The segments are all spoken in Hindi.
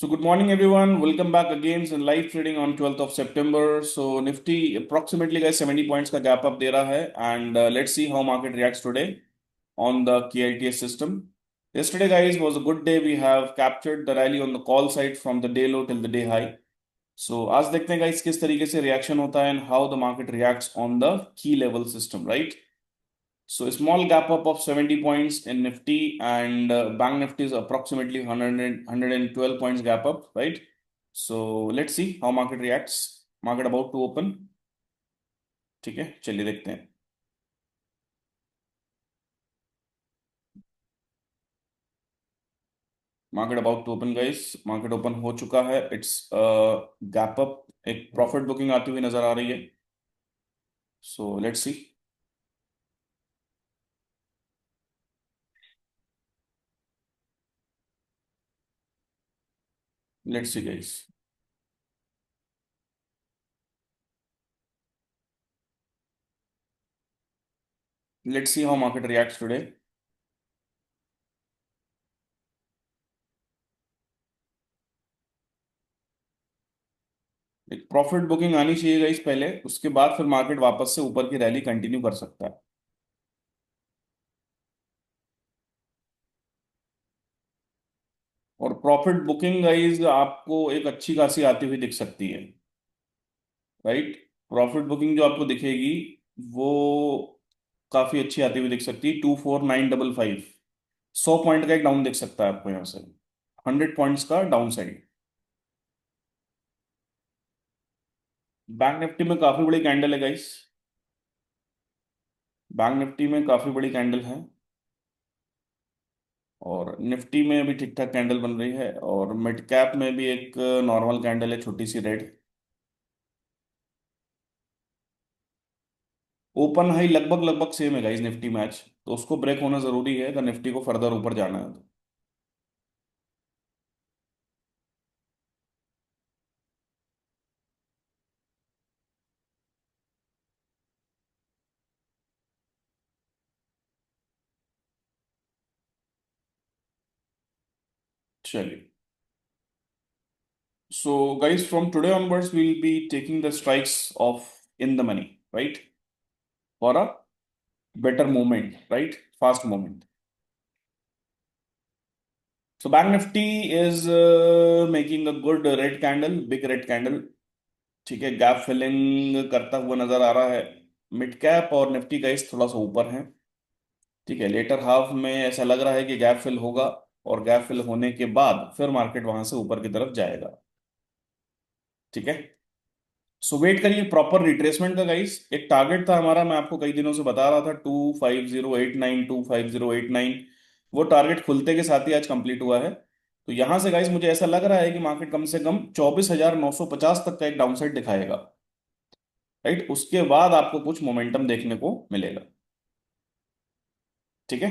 So good morning everyone. Welcome back again in live trading on 12th of September. So Nifty approximately guys 70 points का gap up दे रहा है and let's see how market reacts today on the KITS system. Yesterday guys was a good day. We have captured the rally on the call side from the day low till the day high. So आज देखते हैं guys किस तरीके से reaction होता है and how the market reacts on the key level system, right? So a small gap up of 70 points in Nifty and Bank Nifty is approximately 112 points gap up, right? So let's see how market reacts. Market about to open. ठीक है, चलिए देखते हैं. Market about to open guys. Market open हो चुका है. It's gap up. एक प्रॉफिट बुकिंग आती हुई नजर आ रही है. So let's see. Let's see guys. Let's see how market reacts today. एक प्रॉफिट बुकिंग आनी चाहिए गाइस पहले, उसके बाद फिर मार्केट वापस से ऊपर की रैली कंटिन्यू कर सकता है. और प्रॉफिट बुकिंग गाइज आपको एक अच्छी खासी आती हुई दिख सकती है, राइट. प्रॉफिट बुकिंग जो आपको दिखेगी वो काफी अच्छी आती हुई दिख सकती है. 24955. 100 पॉइंट का एक डाउन दिख सकता है आपको यहाँ से. 100 पॉइंट्स का डाउन साइड. बैंक निफ्टी में काफी बड़ी कैंडल है गाइस. बैंक निफ्टी में काफी बड़ी कैंडल है. और निफ्टी में भी ठीक ठाक कैंडल बन रही है. और मिड कैप में भी एक नॉर्मल कैंडल है, छोटी सी रेड. ओपन हाई लगभग लगभग सेम है गाइस निफ्टी मैच. तो उसको ब्रेक होना जरूरी है अगर निफ्टी को फर्दर ऊपर जाना है तो. चलिए. So, guys, from today onwards, we'll be taking the strikes of in the money, right? For a better movement, right? Fast movement. So, Bank Nifty is making a good red candle, big red candle. ठीक है, गैप फिलिंग करता हुआ नजर आ रहा है. मिड कैप और निफ्टी का इस थोड़ा सा ऊपर है. ठीक है, लेटर हाफ में ऐसा लग रहा है कि गैप फिल होगा. और गैप फिल होने के बाद फिर मार्केट वहां से ऊपर की तरफ जाएगा. ठीक है. सो वेट करिए प्रॉपर रिट्रेसमेंट का गाइस. एक टारगेट था हमारा, मैं आपको कई दिनों से बता रहा था, 25089, 25089. वो टारगेट खुलते के साथ ही आज कंप्लीट हुआ है. तो यहां से गाइस मुझे ऐसा लग रहा है कि मार्केट कम से कम 24,950 तक का एक डाउनसाइड दिखाएगा, राइट. उसके बाद आपको कुछ मोमेंटम देखने को मिलेगा. ठीक है.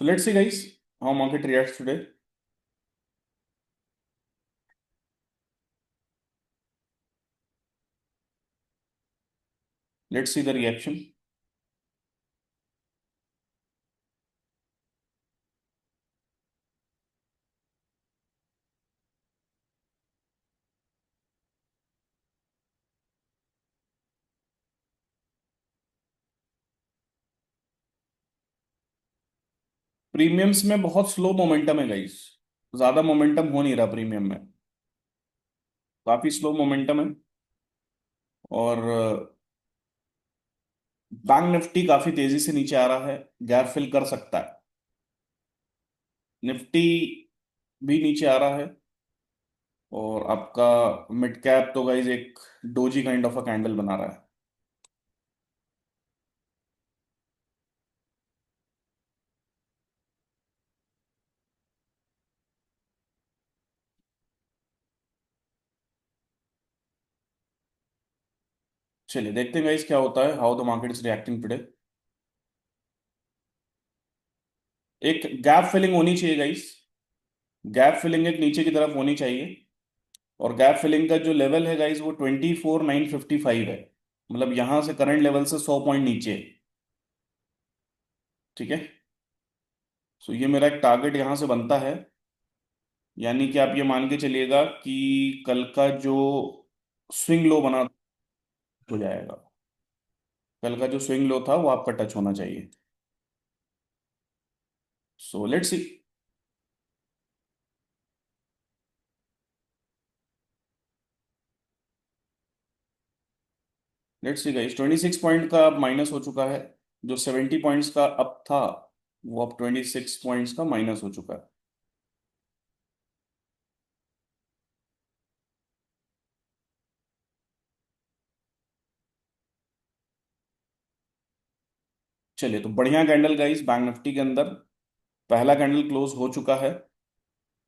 तो let's see guys how market reacts today. Let's see the reaction. Premiums में बहुत स्लो मोमेंटम है गाइस. ज्यादा मोमेंटम हो नहीं रहा प्रीमियम में. काफी स्लो मोमेंटम है. और बैंक निफ्टी काफी तेजी से नीचे आ रहा है. गैप फिल कर सकता है. निफ्टी भी नीचे आ रहा है. और आपका मिड कैप तो गाइज एक doji kind of a candle बना रहा है. चलिए देखते हैं गाइज क्या होता है, how the market is reacting today. एक गैप फिलिंग होनी चाहिए गाइज. गैप फिलिंग एक नीचे की तरफ होनी चाहिए. और गैप फिलिंग का जो लेवल है गाइज वो 24,955 है. मतलब यहां से करंट लेवल से 100 पॉइंट नीचे है. ठीक है. सो ये मेरा एक टारगेट यहां से बनता है. यानी कि आप ये मान के चलिएगा कि कल का जो स्विंग लो बना हो जाएगा। कल का जो स्विंग लो था वो आपका टच होना चाहिए। सो let's see. Let's see guys, 26 point का अब माइनस हो चुका है। जो 70 पॉइंट्स का अप था वो अब 26 पॉइंट्स का माइनस हो चुका है। चलिए, तो बढ़िया कैंडल गाइस बैंक निफ्टी के अंदर। पहला कैंडल क्लोज हो चुका है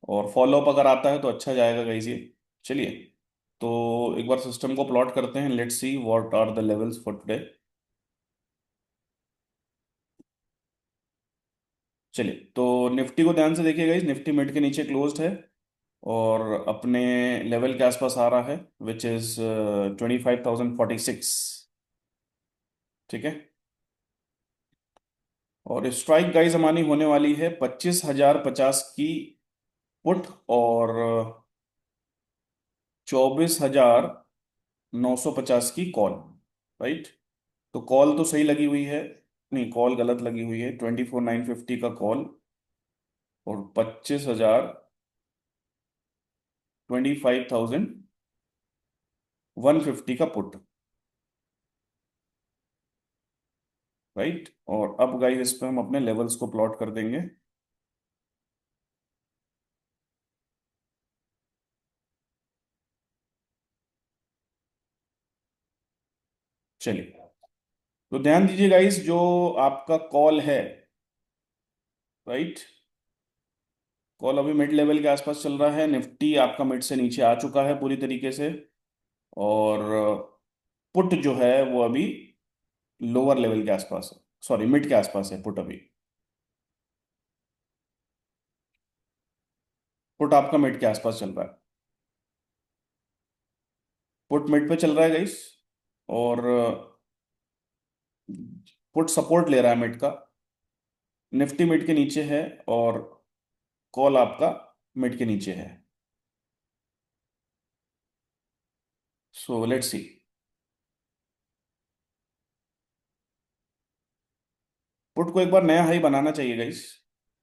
और फॉलोअप अगर आता है तो अच्छा जाएगा गाइस ये। चलिए, तो एक बार सिस्टम को प्लॉट करते हैं। Let's see what are the levels for today. चलिए, तो निफ्टी को ध्यान से देखिए गाइस, निफ्टी मिड के नीचे क्लोज्ड है और अपने लेवल के आसपास आ रहा है, विच इज 25,046। ठीक है। और स्ट्राइक गाइस हमारी होने वाली है 25,050 की पुट और 24,950 की कॉल। राइट। तो कॉल तो सही लगी हुई है। नहीं, कॉल गलत लगी हुई है। 24,950 का कॉल और 25,150 का पुट। राइट। और अब गाइस इस पे हम अपने लेवल्स को प्लॉट कर देंगे। चलिए, तो ध्यान दीजिए गाइस, जो आपका कॉल है, राइट, कॉल अभी मिड लेवल के आसपास चल रहा है। निफ्टी आपका मिड से नीचे आ चुका है पूरी तरीके से। और पुट जो है वो अभी लोअर लेवल के आसपास है, सॉरी मिड के आसपास है पुट अभी। पुट आपका मिड के आसपास चल रहा है। पुट मिड पे चल रहा है गाइस। और पुट सपोर्ट ले रहा है मिड का। निफ्टी मिड के नीचे है और कॉल आपका मिड के नीचे है। So let's C. पुट को एक बार नया हाई बनाना चाहिए गाइस,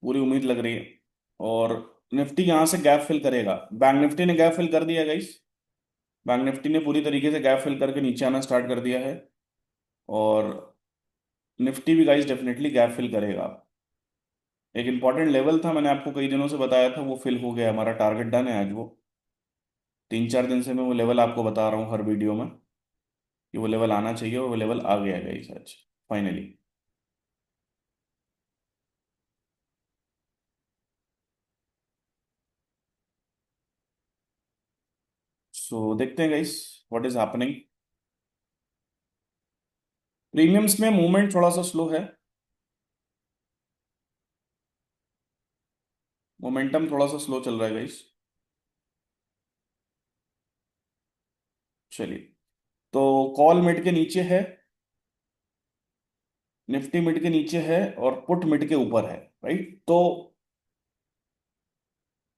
पूरी उम्मीद लग रही है। और निफ्टी यहाँ से गैप फिल करेगा। बैंक निफ्टी ने गैप फिल कर दिया गाइस। बैंक निफ्टी ने पूरी तरीके से गैप फिल करके नीचे आना स्टार्ट कर दिया है। और निफ्टी भी गाइस डेफिनेटली गैप फिल करेगा। एक इंपॉर्टेंट लेवल था, मैंने आपको कई दिनों से बताया था, वो फिल हो गया। हमारा टारगेट डन है आज वो। 3-4 दिन से मैं वो लेवल आपको बता रहा हूँ हर वीडियो में कि वो लेवल आना चाहिए, और वो लेवल आ गया है गाइस आज फाइनली। सो देखते हैं guys what is happening. Premiums में मूवमेंट थोड़ा सा स्लो है। मोमेंटम थोड़ा सा स्लो चल रहा है गाइस। चलिए, तो कॉल मिड के नीचे है, निफ्टी मिड के नीचे है और पुट मिड के ऊपर है। राइट। तो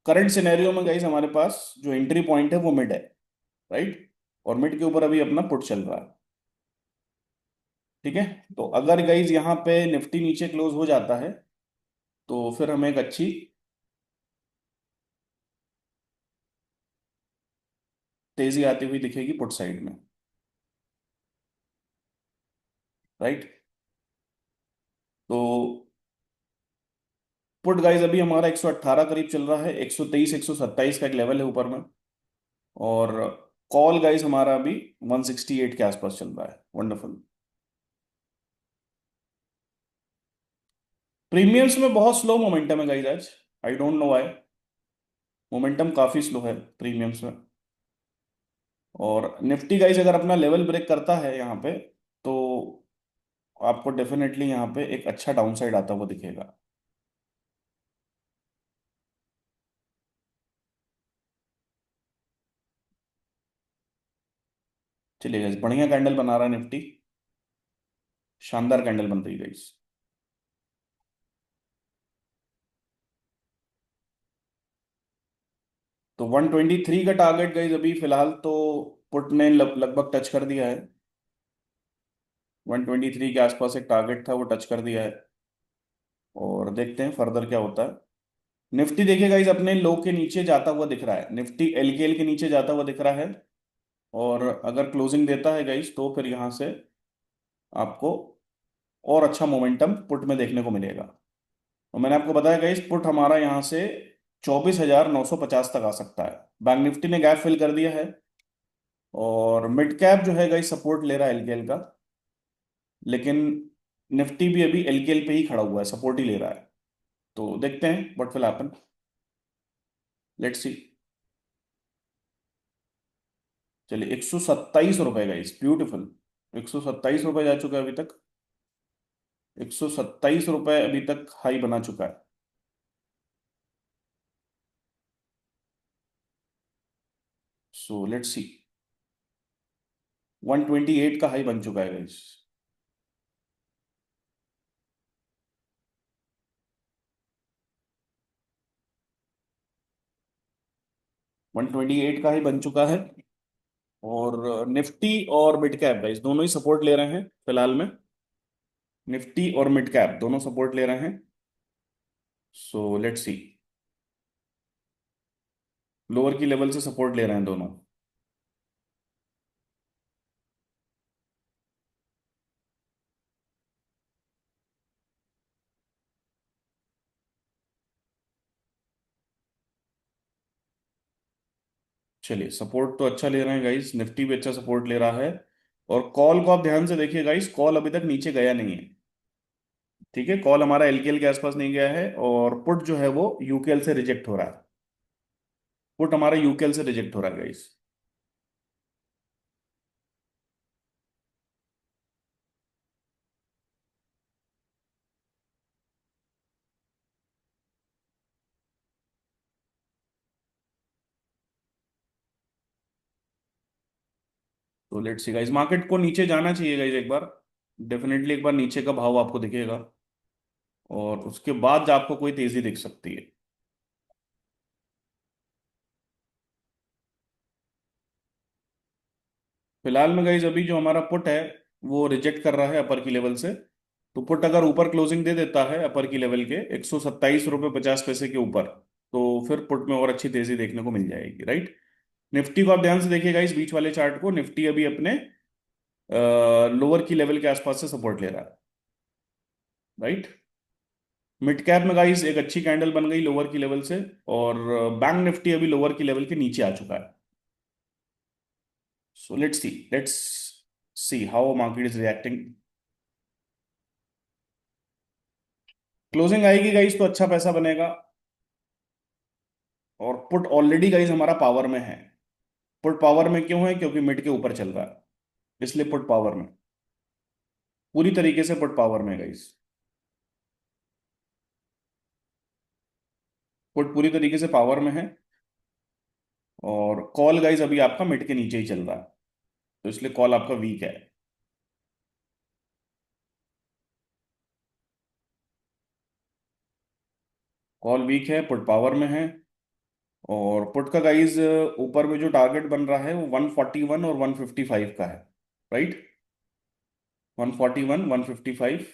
करंट सिनेरियो में गाइस हमारे पास जो एंट्री पॉइंट है वो मिड है। राइट। और मिड के ऊपर अभी अपना पुट चल रहा है। ठीक है। तो अगर गाइस यहाँ पे निफ्टी नीचे क्लोज हो जाता है तो फिर हमें एक अच्छी तेजी आती हुई दिखेगी पुट साइड में। राइट। तो पुट गाइस अभी हमारा 118 करीब चल रहा है। 123 127 का एक लेवल है ऊपर में। और कॉल गाइस हमारा अभी 168 के आसपास चल रहा है। वंडरफुल। प्रीमियम्स में बहुत स्लो मोमेंटम है गाइस आज। I don't know why. Momentum काफी स्लो है प्रीमियम्स में। और निफ्टी गाइस अगर अपना लेवल ब्रेक करता है यहाँ पे तो आपको डेफिनेटली यहाँ पे एक अच्छा डाउनसाइड आता हुआ दिखेगा। चलिए गाइस, बढ़िया कैंडल बना रहा है निफ्टी। शानदार कैंडल बन रही है गाइस। तो 123 का टारगेट गाइज अभी फिलहाल तो पुट ने लगभग टच कर दिया है। 123 के आसपास एक टारगेट था, वो टच कर दिया है। और देखते हैं फर्दर क्या होता है। निफ्टी देखिए गाइज अपने लो के नीचे जाता हुआ दिख रहा है, निफ्टी एलकेएल के नीचे जाता हुआ दिख रहा है। और अगर क्लोजिंग देता है गाइज तो फिर यहाँ से आपको और अच्छा मोमेंटम पुट में देखने को मिलेगा। और मैंने आपको बताया गाइज पुट हमारा यहाँ से 24,950 तक आ सकता है। बैंक निफ्टी ने गैप फिल कर दिया है। और मिड कैप जो है गाइज सपोर्ट ले रहा है एलकेएल का। लेकिन निफ्टी भी अभी एलकेएल पे ही खड़ा हुआ है, सपोर्ट ही ले रहा है। तो देखते हैं what will happen. Let's see. चलिए, ₹127 गाइज, ब्यूटीफुल। ₹127 जा चुका है अभी तक। ₹127 अभी तक हाई बना चुका है। सो लेट्स सी। 128 का हाई बन चुका है गाइज। 128 का हाई बन चुका है। और निफ्टी और मिड कैप गाइस दोनों ही सपोर्ट ले रहे हैं फिलहाल में। निफ्टी और मिड कैप दोनों सपोर्ट ले रहे हैं। सो लेट्स सी। लोअर की लेवल से सपोर्ट ले रहे हैं दोनों। चलिए, सपोर्ट तो अच्छा ले रहे हैं गाइस, निफ्टी भी अच्छा सपोर्ट ले रहा है। और कॉल को आप ध्यान से देखिए गाइस, कॉल अभी तक नीचे गया नहीं है। ठीक है, कॉल हमारा एलकेएल के आसपास नहीं गया है। और पुट जो है वो यूकेएल से रिजेक्ट हो रहा है। पुट हमारा यूकेएल से रिजेक्ट हो रहा है गाइस। तो लेट्स सी गाइस, मार्केट को नीचे जाना चाहिए गाइस एक बार। डेफिनेटली एक बार नीचे का भाव आपको दिखेगा। और उसके बाद आपको कोई तेजी दिख सकती है। फिलहाल में गाइज अभी जो हमारा पुट है वो रिजेक्ट कर रहा है अपर की लेवल से। तो पुट अगर ऊपर क्लोजिंग दे देता है अपर की लेवल के ₹127.50 के ऊपर, तो फिर पुट में और अच्छी तेजी देखने को मिल जाएगी, राइट। निफ्टी को आप ध्यान से देखिएगा इस बीच वाले चार्ट को, निफ्टी अभी अपने लोअर की लेवल के आसपास से सपोर्ट ले रहा है, राइट। मिड कैप में गाइस एक अच्छी कैंडल बन गई लोअर की लेवल से। और बैंक निफ्टी अभी लोअर की लेवल के नीचे आ चुका है। So let's see how market is reacting. Closing आएगी गाइस तो अच्छा पैसा बनेगा। और पुट ऑलरेडी गाइस हमारा पावर में है। पुट पावर में क्यों है? क्योंकि मिड के ऊपर चल रहा है, इसलिए पुट पावर में। पूरी तरीके से पुट पावर में गाइस। पुट पूरी तरीके से पावर में है। और कॉल गाइस अभी आपका मिड के नीचे ही चल रहा है, तो इसलिए कॉल आपका वीक है। कॉल वीक है, पुट पावर में है। और पुट का गाइस ऊपर में जो टारगेट बन रहा है वो 141 और 155 का है, राइट। 141 155।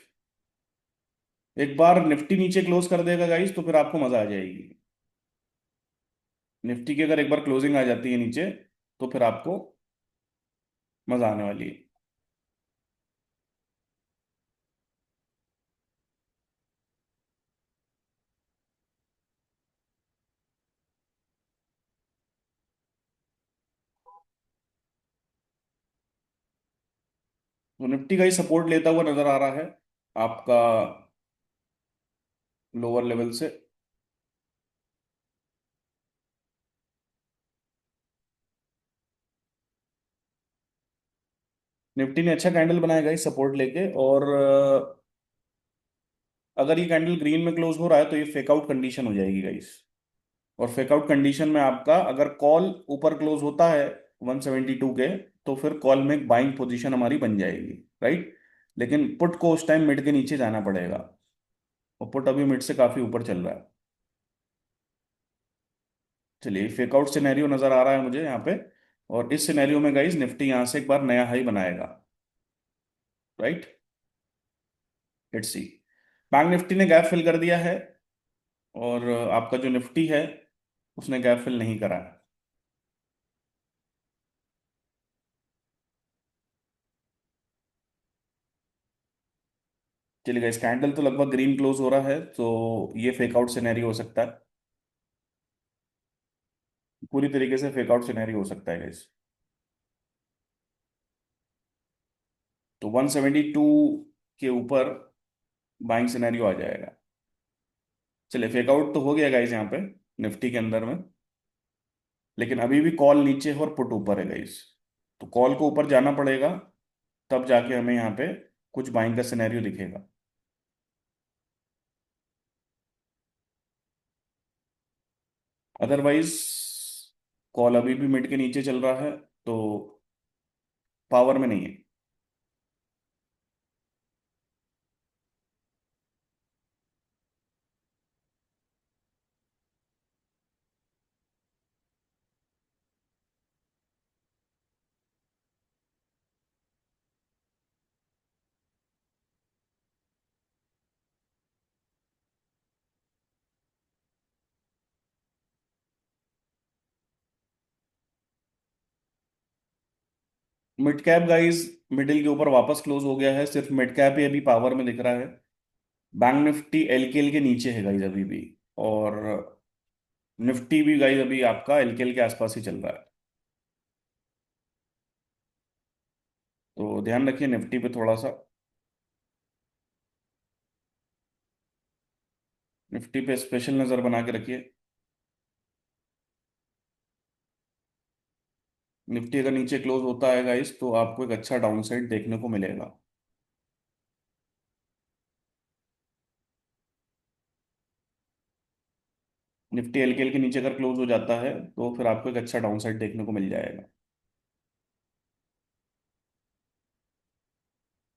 एक बार निफ्टी नीचे क्लोज कर देगा गाइस तो फिर आपको मजा आ जाएगी। निफ्टी की अगर एक बार क्लोजिंग आ जाती है नीचे, तो फिर आपको मजा आने वाली है। तो निफ्टी का ही सपोर्ट लेता हुआ नजर आ रहा है आपका लोअर लेवल से। निफ्टी ने अच्छा कैंडल बनाया गाइस सपोर्ट लेके। और अगर ये कैंडल ग्रीन में क्लोज हो रहा है तो ये फेकआउट कंडीशन हो जाएगी गाइस। और फेकआउट कंडीशन में आपका अगर कॉल ऊपर क्लोज होता है 172 के, तो फिर कॉल में एक बाइंग पोजीशन हमारी बन जाएगी, राइट। लेकिन पुट को उस टाइम मिड के नीचे जाना पड़ेगा। और पुट अभी मिड से काफी ऊपर चल रहा है। चलिए, फेकआउट सिनेरियो नजर आ रहा है मुझे यहाँ पे। और इस सिनेरियो में गाइस निफ्टी यहाँ से एक बार नया हाई बनाएगा। Right. Let's see. Bank Nifty ने गैप फिल कर दिया है, और आपका जो निफ्टी है उसने गैप फिल नहीं करा है। चलिए गाइस, कैंडल तो लगभग ग्रीन क्लोज हो रहा है, तो ये फेकआउट सिनेरियो हो सकता है। पूरी तरीके से फेकआउट सिनेरियो हो सकता है गाइस। तो 172 के ऊपर बाइंग सिनेरियो आ जाएगा। चलिए, फेकआउट तो हो गया गाइस यहाँ पे निफ्टी के अंदर में। लेकिन अभी भी कॉल नीचे है और पुट ऊपर है गाइस। तो कॉल को ऊपर जाना पड़ेगा, तब जाके हमें यहाँ पे कुछ बाइंग का सिनेरियो दिखेगा। अदरवाइज कॉल अभी भी मिड के नीचे चल रहा है, तो पावर में नहीं है। मिड कैप गाइस मिडिल के ऊपर वापस क्लोज हो गया है, सिर्फ मिड कैप ही अभी पावर में दिख रहा है। बैंक निफ्टी एलकेएल के नीचे है गाइस अभी भी। और निफ्टी भी गाइस अभी आपका एलकेएल के आसपास ही चल रहा है। तो ध्यान रखिए निफ्टी पे थोड़ा सा। निफ्टी पे स्पेशल नजर बना के रखिए। निफ्टी अगर नीचे क्लोज होता है गाइस, तो आपको एक अच्छा डाउनसाइड देखने को मिलेगा। निफ्टी एलकेएल के नीचे अगर क्लोज हो जाता है, तो फिर आपको एक अच्छा डाउनसाइड देखने को मिल जाएगा।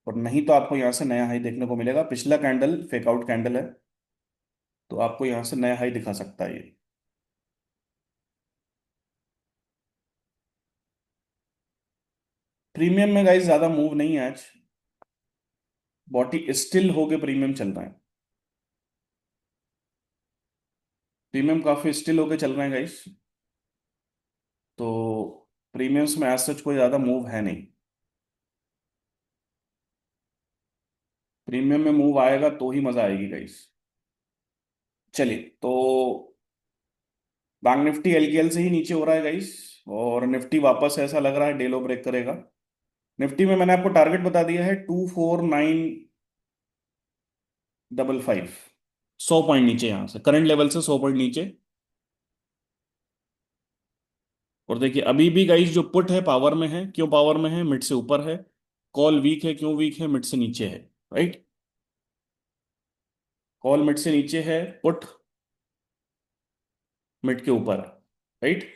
और नहीं तो आपको यहाँ से नया हाई देखने को मिलेगा। पिछला कैंडल फेकआउट कैंडल है, तो आपको यहाँ से नया हाई दिखा सकता है ये। प्रीमियम में गाइस ज्यादा मूव नहीं है आज। बॉटी स्टिल होके प्रीमियम चल रहा है। प्रीमियम काफी स्टिल होके चल रहे हैं गाइस। तो प्रीमियम्स में एज सच कोई ज्यादा मूव है नहीं। प्रीमियम में मूव आएगा तो ही मजा आएगी गाइस। चलिए, तो बैंक निफ्टी एलकेएल से ही नीचे हो रहा है गाइस। और निफ्टी वापस ऐसा लग रहा है डेलो ब्रेक करेगा। निफ्टी में मैंने आपको टारगेट बता दिया है 24955। 100 पॉइंट नीचे, यहाँ से करंट लेवल से 100 पॉइंट नीचे। और देखिए अभी भी गाइस जो पुट है पावर में है। क्यों पावर में है? मिड से ऊपर है। कॉल वीक है। क्यों वीक है? मिड से नीचे है। राइट। कॉल मिड से नीचे है, पुट मिड के ऊपर। राइट।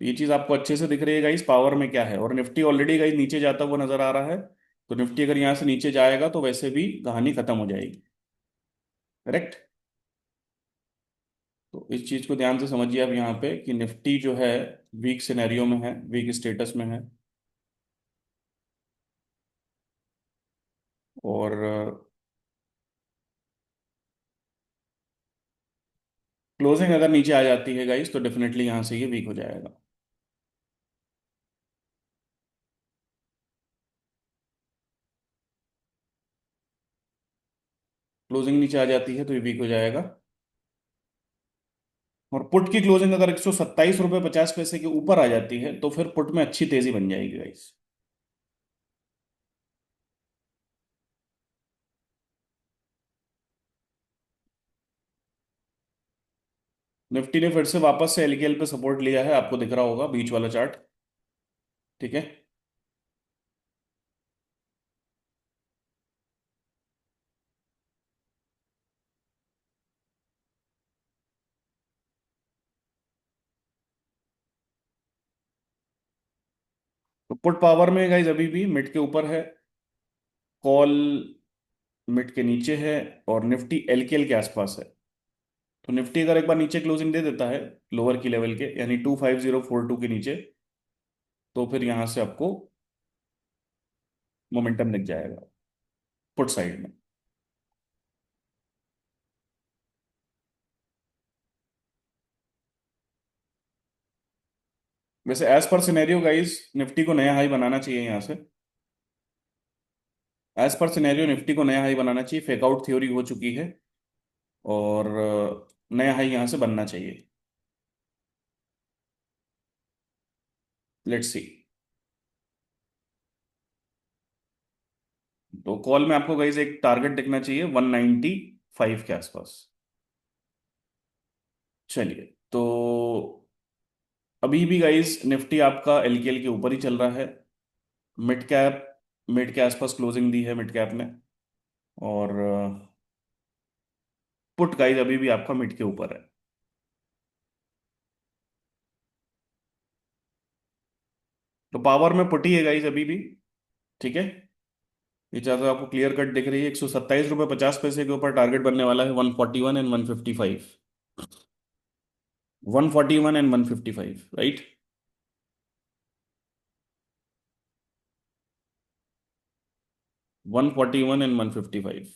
ये चीज आपको अच्छे से दिख रही है गाइस पावर में क्या है। और निफ्टी ऑलरेडी गाइस नीचे जाता हुआ नजर आ रहा है। तो निफ्टी अगर यहाँ से नीचे जाएगा तो वैसे भी कहानी खत्म हो जाएगी। करेक्ट। तो इस चीज को ध्यान से समझिए आप यहाँ पे कि निफ्टी जो है वीक सिनेरियो में है, वीक स्टेटस में है। और क्लोजिंग अगर नीचे आ जाती है गाइस, तो डेफिनेटली यहाँ से ये वीक हो जाएगा। क्लोजिंग नीचे आ जाती है तो ये वीक हो जाएगा। और पुट की क्लोजिंग अगर 127 रुपये 50 पैसे के ऊपर आ जाती है, तो फिर पुट में अच्छी तेजी बन जाएगी गाइस। निफ्टी ने फिर से वापस से एलकेएल पे सपोर्ट लिया है, आपको दिख रहा होगा बीच वाला चार्ट। ठीक है। तो पुट पावर में गाइस अभी भी मिड के ऊपर है। कॉल मिड के नीचे है। और निफ्टी एलकेएल के आसपास है। तो निफ्टी अगर एक बार नीचे क्लोजिंग दे देता है लोअर की लेवल के यानी 25042 के नीचे, तो फिर यहां से आपको मोमेंटम दिख जाएगा पुट साइड में। वैसे as per scenario guys Nifty को नया हाई बनाना चाहिए यहां से। एज पर सिनेरियो निफ्टी को नया हाई बनाना चाहिए, फेकआउट थ्योरी हो चुकी है और नया हाई यहां से बनना चाहिए। Let's see. तो कॉल में आपको गाइस एक टारगेट दिखना चाहिए 195 के आसपास। चलिए, तो अभी भी गाइस निफ्टी आपका एलकेएल के ऊपर ही चल रहा है। मिड कैप मिड के आसपास क्लोजिंग दी है मिड कैप ने। और पुट गाइस अभी भी आपका मिड के ऊपर है। तो पावर में पुट ही है गाइस अभी भी। ठीक है। ये चार्ट आपको क्लियर कट दिख रही है, 127 रुपये 50 पैसे के ऊपर टारगेट बनने वाला है 141 and 155। 141 and 155, right. 141 and 155।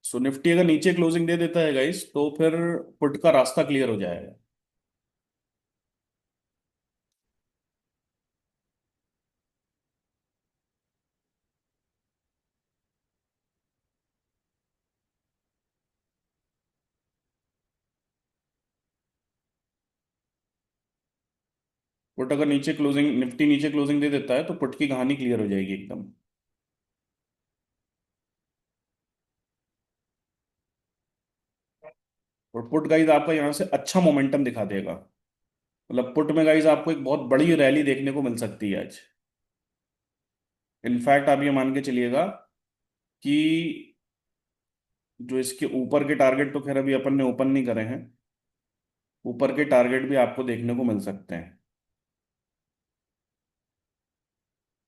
So Nifty अगर नीचे क्लोजिंग दे देता है गाइस तो फिर पुट का रास्ता क्लियर हो जाएगा। पुट अगर नीचे क्लोजिंग निफ्टी नीचे क्लोजिंग दे देता है तो पुट की कहानी क्लियर हो जाएगी एकदम। और पुट गाइस आपका यहाँ से अच्छा मोमेंटम दिखा देगा। मतलब पुट में गाइस आपको एक बहुत बड़ी रैली देखने को मिल सकती है आज। इनफैक्ट आप ये मान के चलिएगा कि जो इसके ऊपर के टारगेट तो खैर अभी अपन ने ओपन नहीं करे हैं, ऊपर के टारगेट भी आपको देखने को मिल सकते हैं।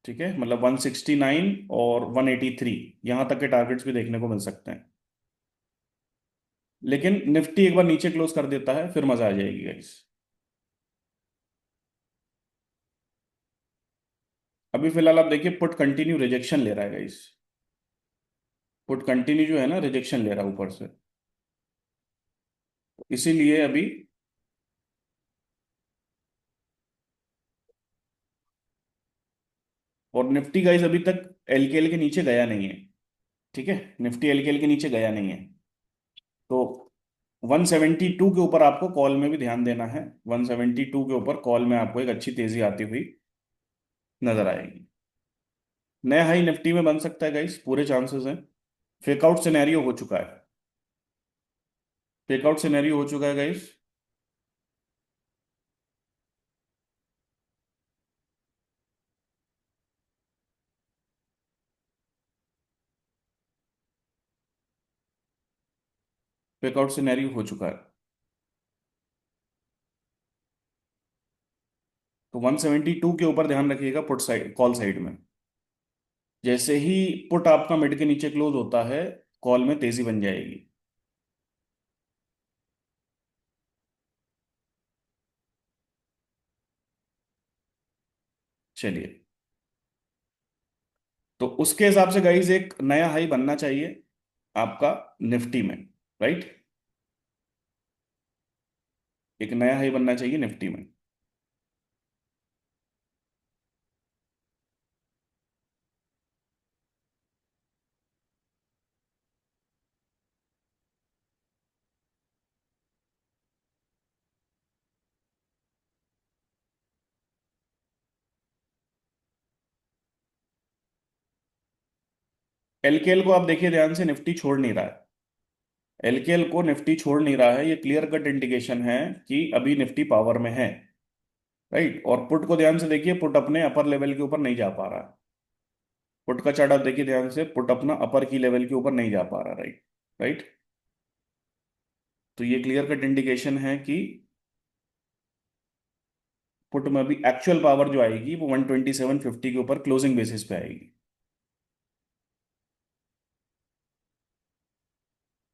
ठीक है, मतलब 169 और 183 यहाँ तक के टारगेट्स भी देखने को मिल सकते हैं। लेकिन निफ्टी एक बार नीचे क्लोज कर देता है फिर मजा आ जाएगी गाइस। अभी फिलहाल आप देखिए पुट कंटिन्यू रिजेक्शन ले रहा है गाइस। पुट कंटिन्यू जो है ना रिजेक्शन ले रहा है ऊपर से। इसीलिए अभी। और निफ्टी गाइस अभी तक एलकेएल के नीचे गया नहीं है। ठीक है, निफ्टी एलकेएल के नीचे गया नहीं है। तो 172 के ऊपर आपको कॉल में भी ध्यान देना है। 172 के ऊपर कॉल में आपको एक अच्छी तेजी आती हुई नजर आएगी। नया हाई निफ्टी में बन सकता है गाइस, पूरे चांसेस हैं। फेकआउट सिनेरियो हो चुका है। फेकआउट सिनेरियो हो चुका है गाइस। फेकआउट सिनेरियो हो चुका है। तो 172 के ऊपर ध्यान रखिएगा पुट साइड कॉल साइड में। जैसे ही पुट आपका मिड के नीचे क्लोज होता है कॉल में तेजी बन जाएगी। चलिए, तो उसके हिसाब से गाइज एक नया हाई बनना चाहिए आपका निफ्टी में, राइट। एक नया हाई बनना चाहिए निफ्टी में। एलकेएल को आप देखिए ध्यान से, निफ्टी छोड़ नहीं रहा है। एलकेएल को निफ्टी छोड़ नहीं रहा है, ये क्लियर कट इंडिकेशन है कि अभी निफ्टी पावर में है, राइट। और पुट को ध्यान से देखिए, पुट अपने अपर लेवल के ऊपर नहीं जा पा रहा है। पुट का चार्ट आप देखिए ध्यान से, पुट अपना अपर की लेवल के ऊपर नहीं जा पा रहा, राइट। राइट। तो ये क्लियर कट इंडिकेशन है कि पुट में भी एक्चुअल पावर जो आएगी वो 127.50 के ऊपर क्लोजिंग बेसिस पे आएगी।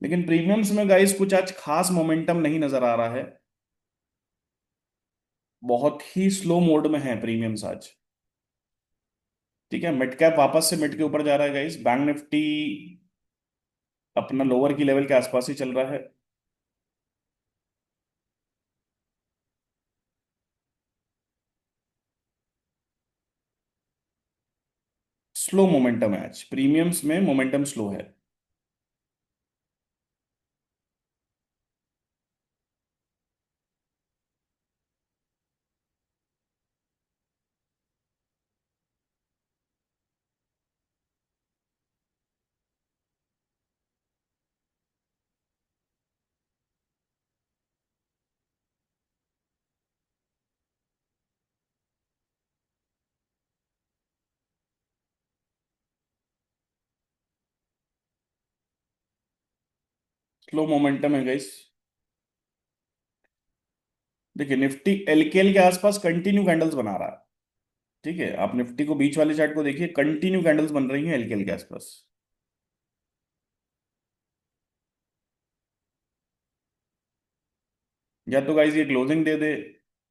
लेकिन प्रीमियम्स में गाइस कुछ आज खास मोमेंटम नहीं नजर आ रहा है। बहुत ही स्लो मोड में है प्रीमियम्स आज। ठीक है, मिड कैप वापस से मिड के ऊपर जा रहा है गाइस। बैंक निफ्टी अपना लोअर की लेवल के आसपास ही चल रहा है। स्लो मोमेंटम है आज प्रीमियम्स में, मोमेंटम स्लो है। स्लो मोमेंटम है गाइस। देखिए निफ्टी एलकेएल के आसपास कंटिन्यू कैंडल्स बना रहा है। ठीक है, आप निफ्टी को बीच वाले चार्ट को देखिए, कंटिन्यू कैंडल्स बन रही हैं एलकेएल के आसपास। या तो गाइस ये क्लोजिंग दे दे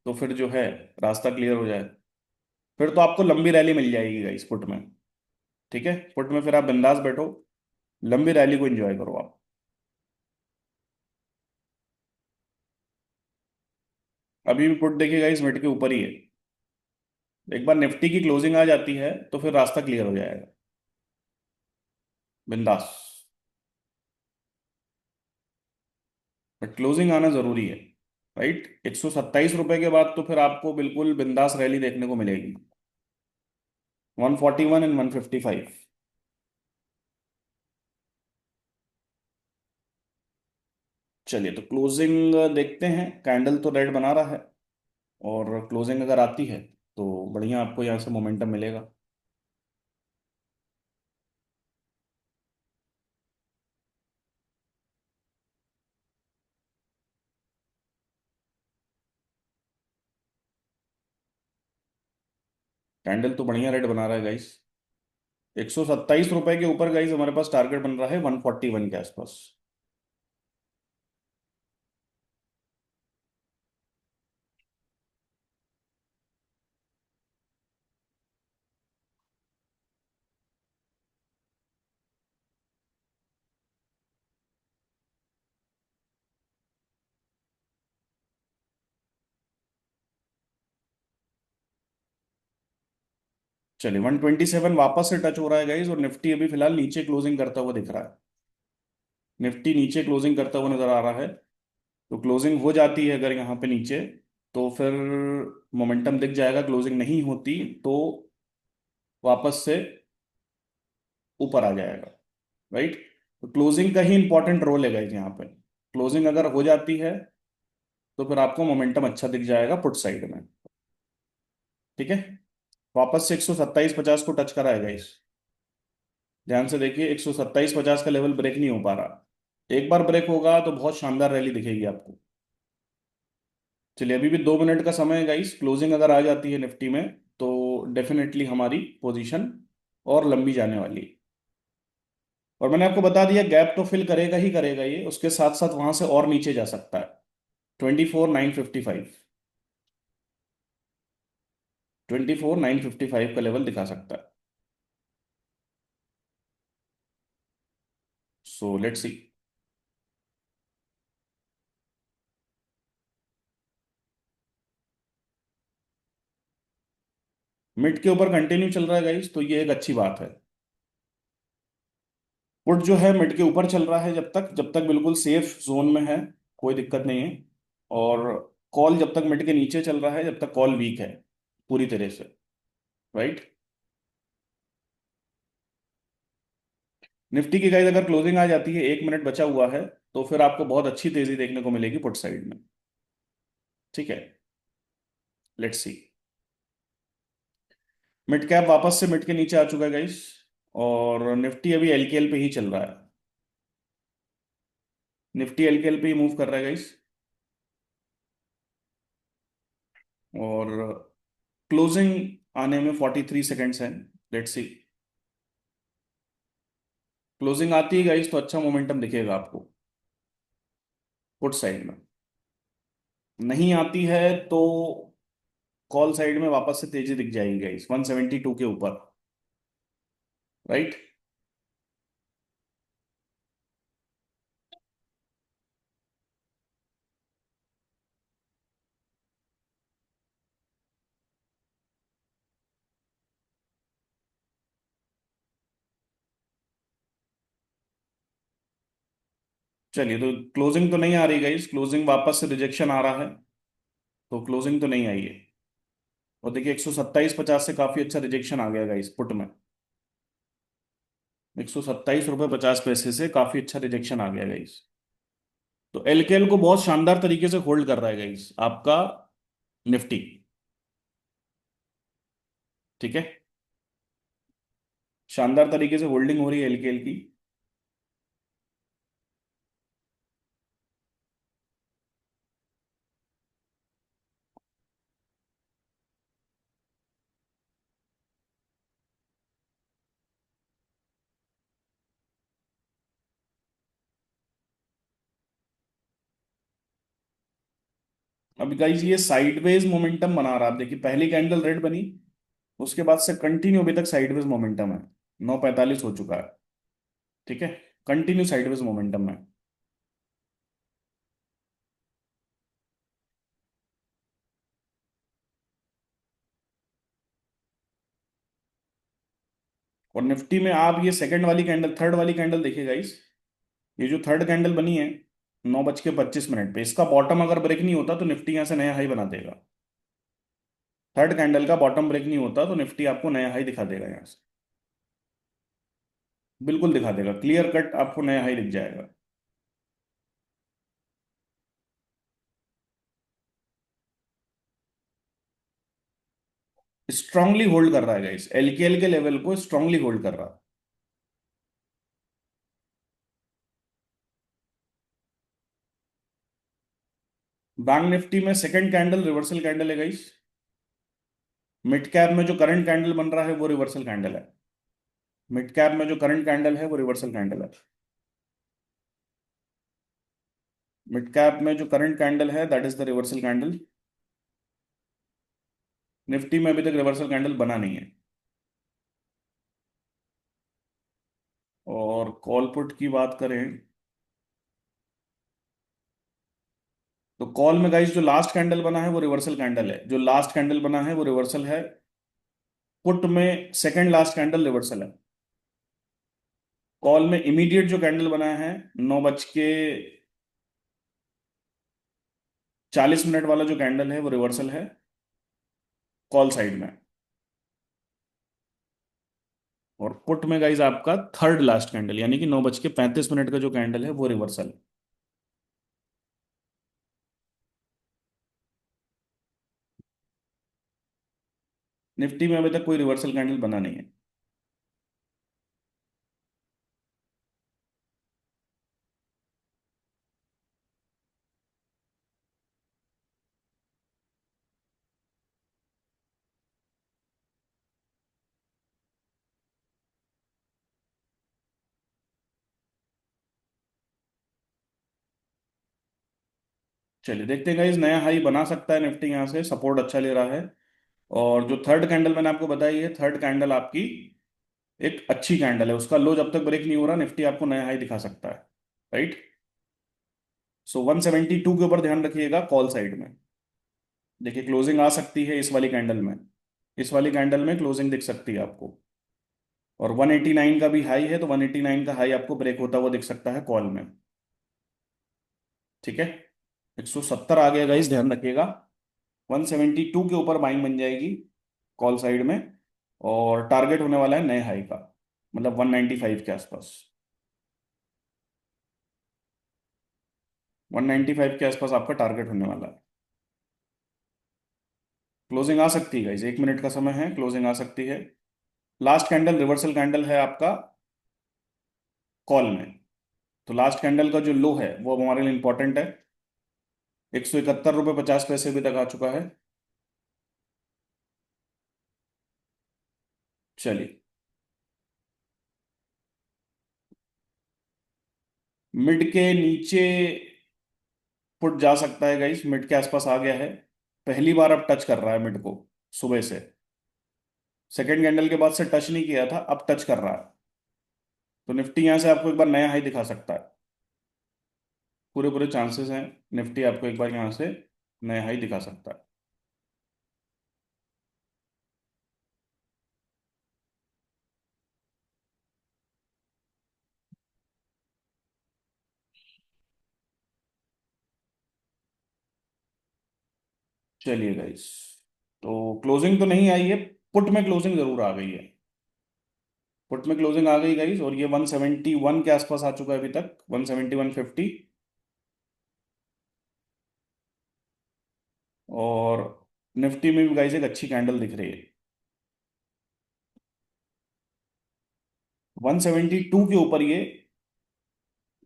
तो फिर जो है रास्ता क्लियर हो जाए। फिर तो आपको लंबी रैली मिल जाएगी गाइस पुट में। ठीक है, पुट में फिर आप बिंदास बैठो, लंबी रैली को एंजॉय करो आप। अभी भी पुट देखिएगा इस मिनट के ऊपर ही है। एक बार निफ्टी की क्लोजिंग आ जाती है तो फिर रास्ता क्लियर हो जाएगा। बिंदास। बट क्लोजिंग आना जरूरी है। राइट, 127 रुपए के बाद तो फिर आपको बिल्कुल बिंदास रैली देखने को मिलेगी। 141 एंड 155। चलिए तो क्लोजिंग देखते हैं। कैंडल तो रेड बना रहा है, और क्लोजिंग अगर आती है तो बढ़िया आपको यहाँ से मोमेंटम मिलेगा। कैंडल तो बढ़िया रेड बना रहा है गाइस। 127 रुपए के ऊपर गाइस हमारे पास टारगेट बन रहा है 141 के आसपास। चलिए 127 वापस से टच हो रहा है गाइस, और निफ्टी अभी फिलहाल नीचे क्लोजिंग करता हुआ दिख रहा है। निफ्टी नीचे क्लोजिंग करता हुआ नजर आ रहा है। तो क्लोजिंग हो जाती है अगर यहाँ पे नीचे, तो फिर मोमेंटम दिख जाएगा। क्लोजिंग नहीं होती तो वापस से ऊपर आ जाएगा। राइट, तो क्लोजिंग का ही इंपॉर्टेंट रोल है गाइस यहाँ पे। क्लोजिंग अगर हो जाती है तो फिर आपको मोमेंटम अच्छा दिख जाएगा पुट साइड में। ठीक है, वापस से 127.50 को टच करा है गाइस। ध्यान से देखिए, 127.50 का लेवल ब्रेक नहीं हो पा रहा। एक बार ब्रेक होगा तो बहुत शानदार रैली दिखेगी आपको। चलिए अभी भी 2 मिनट का समय है गाइस। क्लोजिंग अगर आ जाती है निफ्टी में तो डेफिनेटली हमारी पोजीशन और लंबी जाने वाली है। और मैंने आपको बता दिया गैप तो फिल करेगा ही करेगा ये, उसके साथ साथ वहां से और नीचे जा सकता है। 24,955। 24,955 का लेवल दिखा सकता है। So let's C. मिड के ऊपर कंटिन्यू चल रहा है गाइस, तो ये एक अच्छी बात है। पुट जो है मिड के ऊपर चल रहा है जब तक बिल्कुल सेफ जोन में है, कोई दिक्कत नहीं है। और कॉल जब तक मिड के नीचे चल रहा है जब तक कॉल वीक है पूरी तरह से। राइट, निफ्टी की गाइस अगर क्लोजिंग आ जाती है, 1 मिनट बचा हुआ है, तो फिर आपको बहुत अच्छी तेजी देखने को मिलेगी पुट साइड में। ठीक है, लेट्स सी। मिड कैप वापस से मिड के नीचे आ चुका है गाइस, और निफ्टी अभी एलकेएल पे ही चल रहा है। निफ्टी एलकेएल पे ही मूव कर रहा है गाइस। और क्लोजिंग आने में 43 सेकेंड्स हैं। Let's C. क्लोजिंग आती है गाइस तो अच्छा मोमेंटम दिखेगा आपको पुट साइड में। नहीं आती है तो कॉल साइड में वापस से तेजी दिख जाएगी गाइस 172 के ऊपर। राइट। चलिए तो क्लोजिंग तो नहीं आ रही गाइस, क्लोजिंग वापस से रिजेक्शन आ रहा है। तो क्लोजिंग तो नहीं आई है। और देखिए 127.50 से काफी अच्छा रिजेक्शन आ गया गाइस पुट में। 127 रुपये 50 पैसे से काफी अच्छा रिजेक्शन आ गया गाइस। तो एलकेएल को बहुत शानदार तरीके से होल्ड कर रहा है गाइस आपका निफ्टी। ठीक है। शानदार तरीके से होल्डिंग हो रही है एलकेएल की। अभी गाइस ये साइडवेज मोमेंटम बना रहा है। आप देखिए पहली कैंडल रेड बनी, उसके बाद से कंटिन्यू अभी तक साइडवेज मोमेंटम है। 9:45 हो चुका है। ठीक है। कंटिन्यू साइडवेज मोमेंटम है। और निफ्टी में आप ये सेकंड वाली कैंडल, थर्ड वाली कैंडल देखिए गाइस। ये जो थर्ड कैंडल बनी है 9:25 पे, इसका बॉटम अगर ब्रेक नहीं होता तो निफ्टी यहां से नया हाई बना देगा। थर्ड कैंडल का बॉटम ब्रेक नहीं होता तो निफ्टी आपको नया हाई दिखा देगा यहां से। बिल्कुल दिखा देगा, क्लियर कट आपको नया हाई दिख जाएगा। स्ट्रांगली होल्ड कर रहा है गाइस, एलकेएल के लेवल को स्ट्रांगली होल्ड कर रहा है। बैंक निफ्टी में सेकंड कैंडल रिवर्सल कैंडल है गाइस। मिड कैप में जो करंट कैंडल बन रहा है वो रिवर्सल कैंडल है। मिड कैप में जो करंट कैंडल है वो रिवर्सल कैंडल है। मिड कैप में जो करंट कैंडल है that is the reversal candle. Nifty में अभी तक रिवर्सल कैंडल बना नहीं है। और कॉल पुट की बात करें तो कॉल में गाइस जो लास्ट कैंडल बना है वो रिवर्सल कैंडल है। जो लास्ट कैंडल बना है वो रिवर्सल है। पुट में सेकंड लास्ट कैंडल रिवर्सल है। कॉल में इमीडिएट जो कैंडल बना है 9:40 वाला जो कैंडल है वो रिवर्सल है कॉल साइड में। और पुट में गाइज आपका थर्ड लास्ट कैंडल यानी कि 9:35 का जो कैंडल है वो रिवर्सल है। निफ्टी में अभी तक कोई रिवर्सल कैंडल बना नहीं है। चलिए देखते हैं गाइज, नया हाई बना सकता है निफ्टी, यहाँ से सपोर्ट अच्छा ले रहा है। और जो थर्ड कैंडल मैंने आपको बताई है, थर्ड कैंडल आपकी एक अच्छी कैंडल है। उसका लो जब तक ब्रेक नहीं हो रहा निफ्टी आपको नया हाई दिखा सकता है। राइट। सो 172 के ऊपर ध्यान रखिएगा कॉल साइड में। देखिए क्लोजिंग आ सकती है इस वाली कैंडल में। इस वाली कैंडल में क्लोजिंग दिख सकती है आपको। और 189 का भी हाई है तो 189 का हाई आपको ब्रेक होता हुआ दिख सकता है कॉल में। ठीक है। 170 आ गया गाइस, ध्यान रखिएगा। 172 के ऊपर बाइंग बन जाएगी कॉल साइड में। और टारगेट होने वाला है नए हाई का, मतलब 195 के आसपास। 195 के आसपास आपका टारगेट होने वाला है। क्लोजिंग आ सकती है गाइस, 1 मिनट का समय है, क्लोजिंग आ सकती है। लास्ट कैंडल रिवर्सल कैंडल है आपका कॉल में। तो लास्ट कैंडल का जो लो है वो हमारे लिए इंपॉर्टेंट है। 171 रुपये 50 पैसे अभी तक आ चुका है। चलिए, मिड के नीचे पुट जा सकता है गाइस, मिड के आसपास आ गया है। पहली बार अब टच कर रहा है मिड को सुबह से। सेकंड कैंडल के बाद से टच नहीं किया था, अब टच कर रहा है। तो निफ्टी यहां से आपको एक बार नया हाई दिखा सकता है। पूरे पूरे चांसेस हैं, निफ्टी आपको एक बार यहां से नया हाई दिखा सकता है। चलिए गाइस, तो क्लोजिंग तो नहीं आई है, पुट में क्लोजिंग जरूर आ गई है। पुट में क्लोजिंग आ गई गाइस, और ये 171 के आसपास आ चुका है अभी तक, 171.50। और निफ्टी में भी गाइस एक अच्छी कैंडल दिख रही है। 172 के ऊपर ये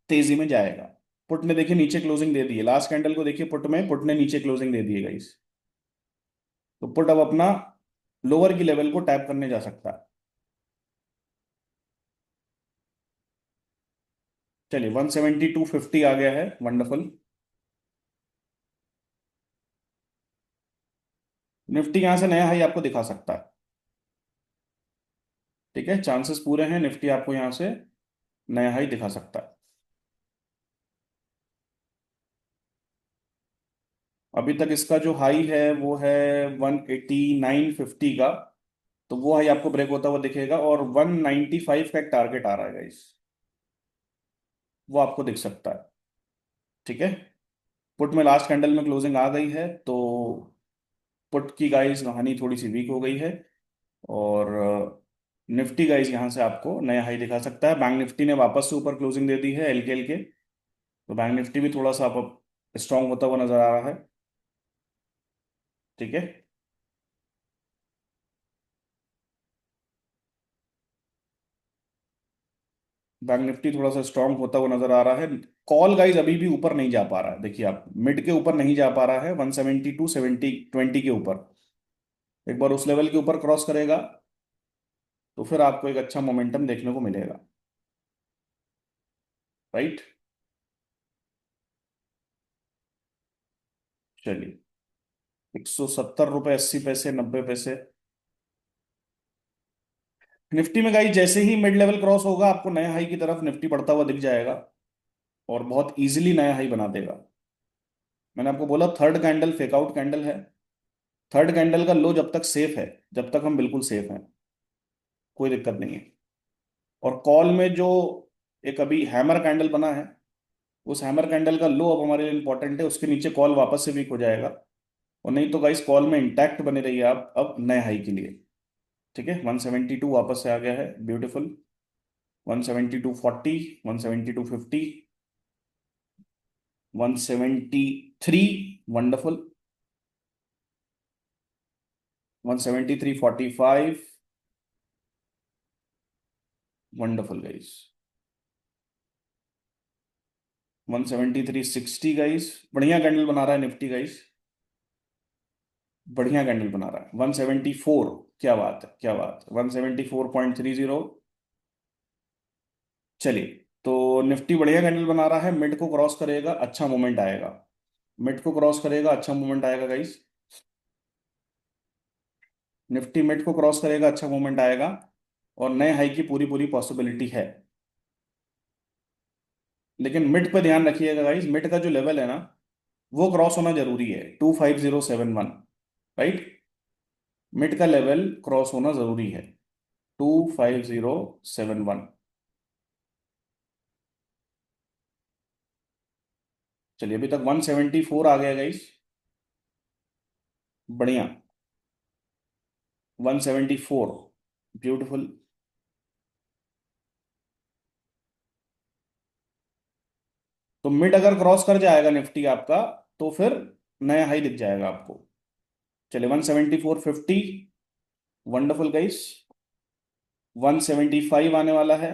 तेजी में जाएगा। पुट ने देखिए नीचे क्लोजिंग दे दी है, लास्ट कैंडल को देखिए, पुट ने नीचे क्लोजिंग दे दी है गाइस। तो पुट अब अपना लोअर की लेवल को टैप करने जा सकता है। चलिए, 172.50 आ गया है, वंडरफुल। निफ्टी यहां से नया हाई आपको दिखा सकता है। ठीक है, चांसेस पूरे हैं, निफ्टी आपको यहां से नया हाई दिखा सकता है। अभी तक इसका जो हाई है वो है 189.50 का। तो वो हाई आपको ब्रेक होता हुआ दिखेगा, और 195 का एक टारगेट आ रहा है गाइस, वो आपको दिख सकता है। ठीक है, पुट में लास्ट कैंडल में क्लोजिंग आ गई है, तो पुट की गाइस कहानी थोड़ी सी वीक हो गई है। और निफ्टी गाइस यहाँ से आपको नया हाई दिखा सकता है। बैंक निफ्टी ने वापस से ऊपर क्लोजिंग दे दी है एलकेएल के, तो बैंक निफ्टी भी थोड़ा सा आप स्ट्रांग होता हुआ नजर आ रहा है। ठीक है, बैंक निफ्टी थोड़ा सा स्ट्रांग होता हुआ नजर आ रहा है। कॉल गाइस अभी भी ऊपर नहीं जा पा रहा है, देखिए आप, मिड के ऊपर नहीं जा पा रहा है, 172.70 के ऊपर। एक बार उस लेवल के ऊपर क्रॉस करेगा तो फिर आपको एक अच्छा मोमेंटम देखने को मिलेगा। राइट। चलिए, 170 रुपये 80 पैसे 90 पैसे। निफ्टी में गाइस जैसे ही मिड लेवल क्रॉस होगा, आपको नया हाई की तरफ निफ्टी बढ़ता हुआ दिख जाएगा, और बहुत इजीली नया हाई बना देगा। मैंने आपको बोला थर्ड कैंडल फेकआउट कैंडल है। थर्ड कैंडल का लो जब तक सेफ है, जब तक हम बिल्कुल सेफ हैं, कोई दिक्कत नहीं है। और कॉल में जो एक अभी हैमर कैंडल बना है, उस हैमर कैंडल का लो अब हमारे लिए इंपॉर्टेंट है, उसके नीचे कॉल वापस से वीक हो जाएगा। और नहीं तो गाइस, कॉल में इंटैक्ट बने रहिए आप अब नए हाई के लिए। ठीक है, 172 वापस से आ गया है, beautiful. 172.40, 172.50, 173, wonderful. 173.45, wonderful guys. 173.60 guys, बढ़िया कैंडल बना रहा है निफ्टी गाइस, बढ़िया कैंडल बना रहा है। 174, क्या बात है, क्या बात है, 174.30। चलिए, तो निफ्टी बढ़िया कैंडल बना रहा है, मिड को क्रॉस करेगा अच्छा मोमेंट आएगा। मिड को क्रॉस करेगा अच्छा मोमेंट आएगा गाइस। निफ्टी मिड को क्रॉस करेगा अच्छा मूवमेंट आएगा, और नए हाई की पूरी पूरी पॉसिबिलिटी है। लेकिन मिड पे ध्यान रखिएगा गाइस, मिड का जो लेवल है ना, वो क्रॉस होना जरूरी है, 25071। राइट, मिड का लेवल क्रॉस होना जरूरी है, 25071। चलिए, अभी तक 174 आ गया गाइस, बढ़िया। 174, ब्यूटीफुल। तो मिड अगर क्रॉस कर जाएगा निफ्टी आपका, तो फिर नया हाई दिख जाएगा आपको। चलिए, 174.50, वंडरफुल गाइस। 175 आने वाला है।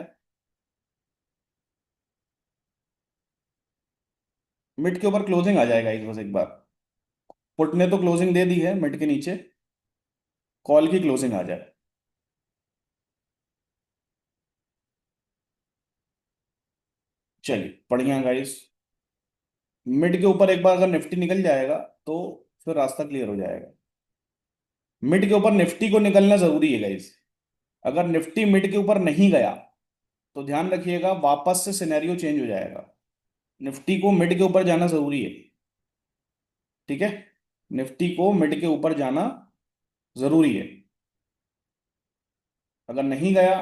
मिड के ऊपर क्लोजिंग आ जाएगा एक, बस एक बार पुट ने तो क्लोजिंग दे दी है मिड के नीचे, कॉल की क्लोजिंग आ जाए। चलिए बढ़िया गाइस। मिड के ऊपर एक बार अगर निफ्टी निकल जाएगा तो फिर रास्ता क्लियर हो जाएगा। मिड के ऊपर निफ्टी को निकलना जरूरी है गाइस। अगर निफ्टी मिड के ऊपर नहीं गया तो ध्यान रखिएगा वापस से सिनेरियो चेंज हो जाएगा। निफ्टी को मिड के ऊपर जाना जरूरी है। ठीक है। निफ्टी को मिड के ऊपर जाना जरूरी है। अगर नहीं गया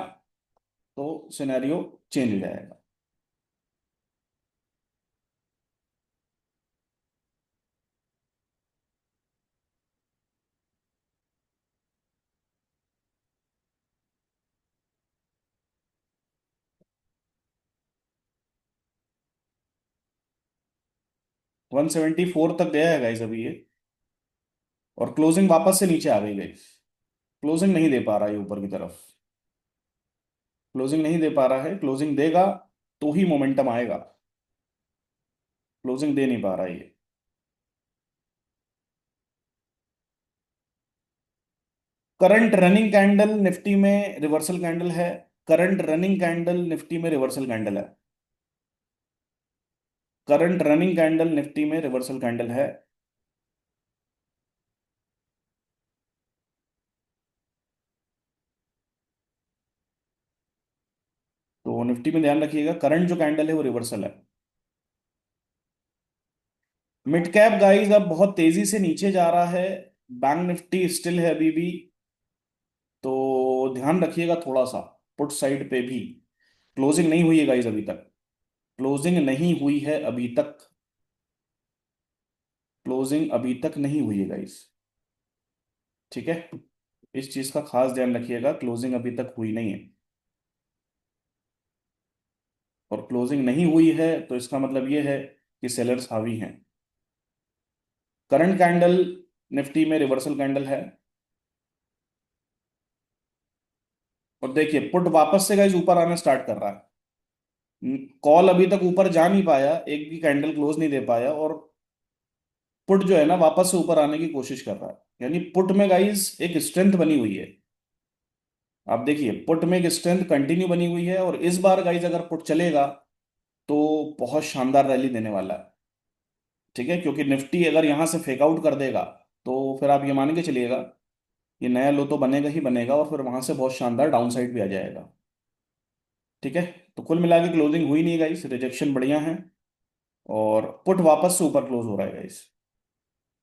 तो सिनेरियो चेंज हो जाएगा। 174 तक गया है गाइस अभी ये। और क्लोजिंग वापस से नीचे आ गई गाइस। क्लोजिंग नहीं दे पा रहा है ऊपर की तरफ। क्लोजिंग नहीं दे पा रहा है। क्लोजिंग देगा तो ही मोमेंटम आएगा। क्लोजिंग दे नहीं पा रहा है ये। करंट रनिंग कैंडल निफ्टी में रिवर्सल कैंडल है। करंट रनिंग कैंडल निफ्टी में रिवर्सल कैंडल है। करंट रनिंग कैंडल निफ्टी में रिवर्सल कैंडल है। तो निफ्टी में ध्यान रखिएगा करंट जो कैंडल है वो रिवर्सल है। मिड कैप गाइस अब बहुत तेजी से नीचे जा रहा है। बैंक निफ्टी स्टिल है अभी भी। तो ध्यान रखिएगा थोड़ा सा पुट साइड पे भी। क्लोजिंग नहीं हुई है गाइस अभी तक। क्लोजिंग नहीं हुई है अभी तक। क्लोजिंग अभी तक नहीं हुई है गाइस। ठीक है। इस चीज का खास ध्यान रखिएगा क्लोजिंग अभी तक हुई नहीं है। और क्लोजिंग नहीं हुई है तो इसका मतलब ये है कि सेलर्स हावी हैं। करंट कैंडल निफ्टी में रिवर्सल कैंडल है। और देखिए पुट वापस से गाइस ऊपर आना स्टार्ट कर रहा है। कॉल अभी तक ऊपर जा नहीं पाया एक भी कैंडल क्लोज नहीं दे पाया। और पुट जो है ना वापस से ऊपर आने की कोशिश कर रहा है। यानी पुट में गाइस एक स्ट्रेंथ बनी हुई है। आप देखिए पुट में एक स्ट्रेंथ कंटिन्यू बनी हुई है और इस बार गाइस अगर पुट चलेगा तो बहुत शानदार रैली देने वाला है। ठीक है क्योंकि निफ्टी अगर यहां से फेक आउट कर देगा तो फिर आप ये मान के चलिएगा ये नया लो तो बनेगा ही बनेगा और फिर वहां से बहुत शानदार डाउन साइड भी आ जाएगा। ठीक है। तो कुल मिला के क्लोजिंग हुई नहीं गाइस रिजेक्शन बढ़िया है। और पुट वापस से ऊपर क्लोज हो रहा है गाइस।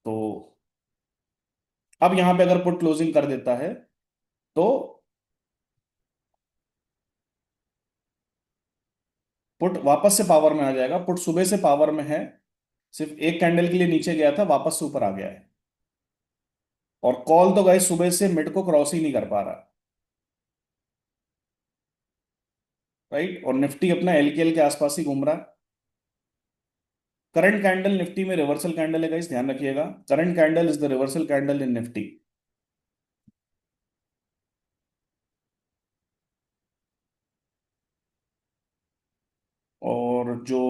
तो अब यहां पे अगर पुट क्लोजिंग कर देता है तो पुट वापस से पावर में आ जाएगा। पुट सुबह से पावर में है। सिर्फ एक कैंडल के लिए नीचे गया था वापस से ऊपर आ गया है। और कॉल तो गाइस सुबह से मिड को क्रॉस ही नहीं कर पा रहा। राइट। और निफ्टी अपना एलकेएल के आसपास ही घूम रहा है। करंट कैंडल निफ्टी में रिवर्सल कैंडल है गाइस ध्यान रखिएगा। Current candle is the reversal candle in Nifty. और जो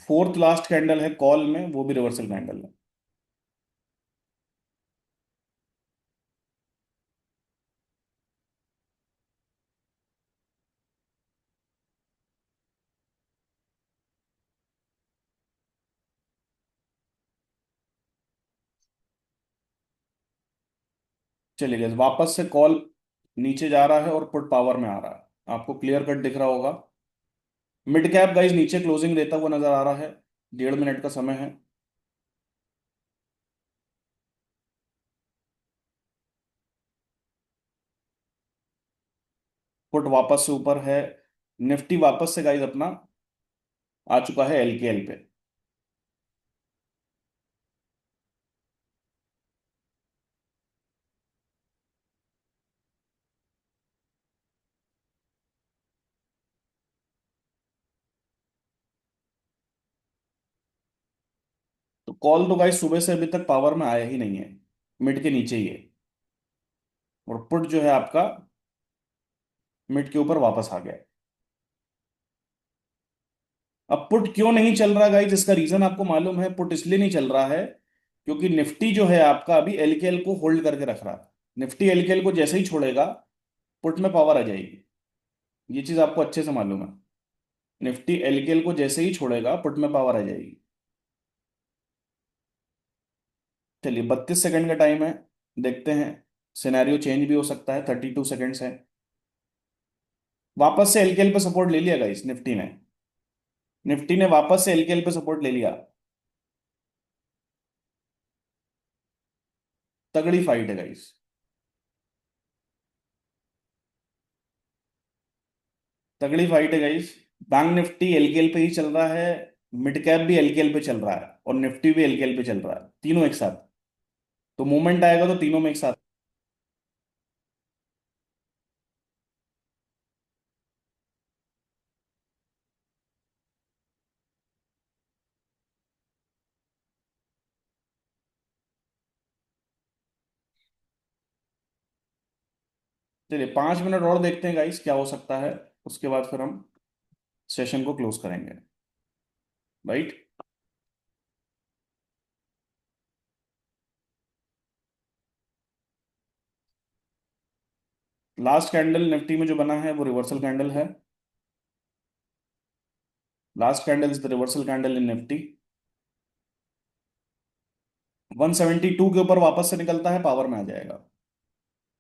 फोर्थ लास्ट कैंडल है कॉल में वो भी रिवर्सल कैंडल है। चलिए गाइस वापस से कॉल नीचे जा रहा है और पुट पावर में आ रहा है। आपको क्लियर कट दिख रहा होगा। मिड कैप गाइस नीचे क्लोजिंग देता हुआ नजर आ रहा है। 1.5 मिनट का समय है। पुट वापस से ऊपर है। निफ्टी वापस से गाइस अपना आ चुका है एलकेएल पे। तो कॉल तो गाइस सुबह से अभी तक पावर में आया ही नहीं है। मिड के नीचे ही है। और पुट जो है आपका मिड के ऊपर वापस आ गया है। अब पुट क्यों नहीं चल रहा गाइस इसका रीजन आपको मालूम है। पुट इसलिए नहीं चल रहा है क्योंकि निफ्टी जो है आपका अभी एलकेएल को होल्ड करके रख रहा है। निफ्टी एलकेएल को जैसे ही छोड़ेगा पुट में पावर आ जाएगी। ये चीज आपको अच्छे से मालूम है। निफ्टी एलकेएल को जैसे ही छोड़ेगा पुट में पावर आ जाएगी। चलिए 32 सेकंड का टाइम है, देखते हैं। सिनेरियो चेंज भी हो सकता है, 32 सेकंड्स है। वापस से एलकेएल पे सपोर्ट ले लिया गाइस निफ्टी ने। निफ्टी ने वापस से एलकेएल पे सपोर्ट ले लिया। तगड़ी फाइट है गाइस। तगड़ी फाइट है गाइस। बैंक निफ्टी एलकेएल पे ही चल रहा है। मिड कैप भी एलकेएल पे चल रहा है और निफ्टी भी एलकेएल पे चल रहा है, तीनों एक साथ। तो मूवमेंट आएगा तो तीनों में एक साथ। चलिए 5 मिनट और देखते हैं गाइस क्या हो सकता है। उसके बाद फिर हम सेशन को क्लोज करेंगे। राइट। लास्ट कैंडल निफ्टी में जो बना है वो रिवर्सल कैंडल है। Last candle is the reversal candle in Nifty. 172 के ऊपर वापस से निकलता है, पावर में आ जाएगा।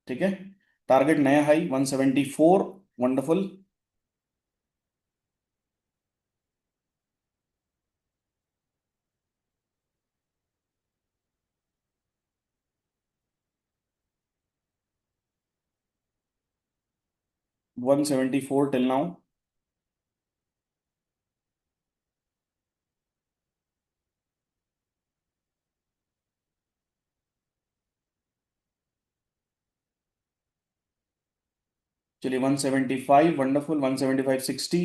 ठीक है। टारगेट नया हाई 174। वंडरफुल। 174 till now. चलिए 175 वंडरफुल। 175 60।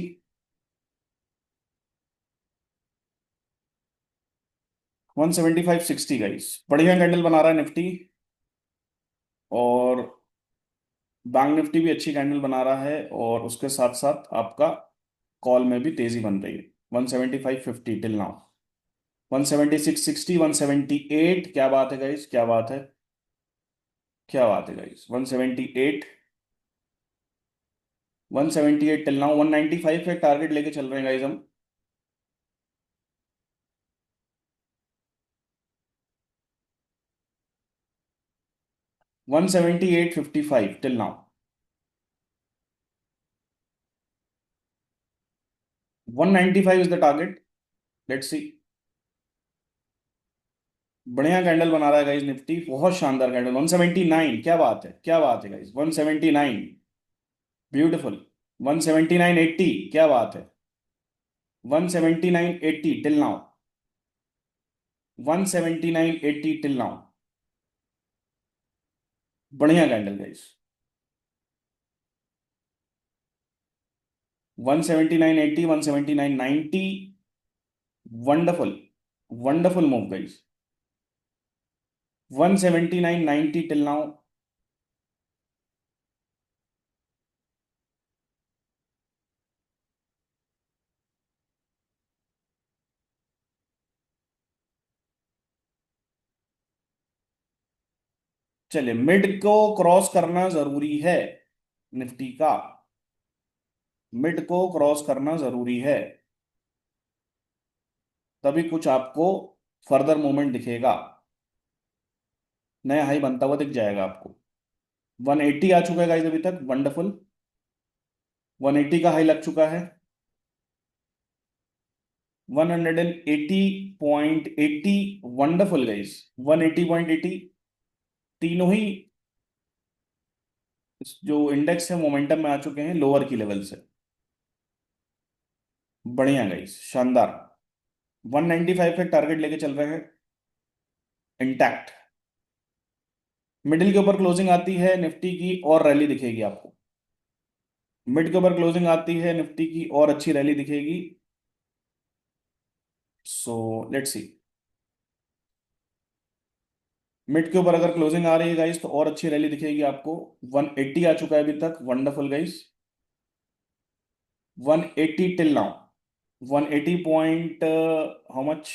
175 60 गाइस, बढ़िया कैंडल बना रहा है निफ्टी। और बैंक निफ्टी भी अच्छी कैंडल बना रहा है, और उसके साथ साथ आपका कॉल में भी तेजी बन रही है। 175 50 टिल नाउ। 176 60। 178, क्या बात है गाइस, क्या बात है। क्या बात है गाइस। 178। 178 till now. 195 पे टारगेट लेके चल रहे हैं गाइस हम। 178 55 till now. 195 is the target. Let's see. बढ़िया कैंडल बना रहा है गाइस निफ्टी, बहुत शानदार कैंडल। 179, क्या बात है, क्या बात है गाइस। 179 ब्यूटीफुल। 179 80, क्या बात है। 179 80 टिल नाउ। 179 80 till now. बढ़िया candle guys. 179 80। 179 90। Wonderful. Wonderful move guys. 179 90 till now. चलिए मिड को क्रॉस करना जरूरी है निफ्टी का। मिड को क्रॉस करना जरूरी है, तभी कुछ आपको फर्दर मूवमेंट दिखेगा। नया हाई बनता हुआ दिख जाएगा आपको। 180 आ चुका है गाइस अभी तक, वंडरफुल। 180 का हाई लग चुका है। 180.80, वंडरफुल गाइस। 180.80। तीनों ही जो इंडेक्स है मोमेंटम में आ चुके हैं लोअर की लेवल से। बढ़िया गाइस, शानदार। 195 पे टारगेट लेके चल रहे हैं, इंटैक्ट। मिडिल के ऊपर क्लोजिंग आती है निफ्टी की और रैली दिखेगी आपको। मिड के ऊपर क्लोजिंग आती है निफ्टी की और अच्छी रैली दिखेगी। सो लेट्स सी। मिड के ऊपर अगर क्लोजिंग आ रही है गाइस तो और अच्छी रैली दिखेगी आपको। 180 आ चुका है अभी तक, wonderful guys. 180 till now. 180 point, how much.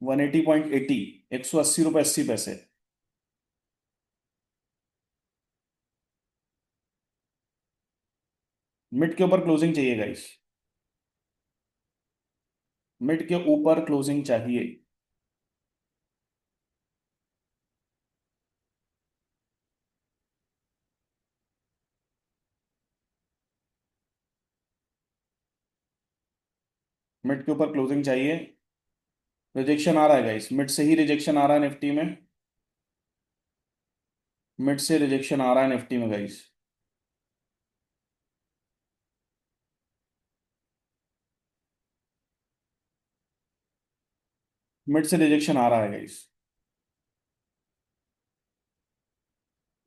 180.80, ₹180 80 पैसे। मिड के ऊपर क्लोजिंग चाहिए गाइस। मिड के ऊपर क्लोजिंग चाहिए। मिड के ऊपर क्लोजिंग चाहिए। रिजेक्शन आ रहा है गाइस, मिड से ही रिजेक्शन आ रहा है निफ्टी में। मिड से रिजेक्शन आ रहा है निफ्टी में गाइस। मिड से रिजेक्शन आ रहा है गाइस।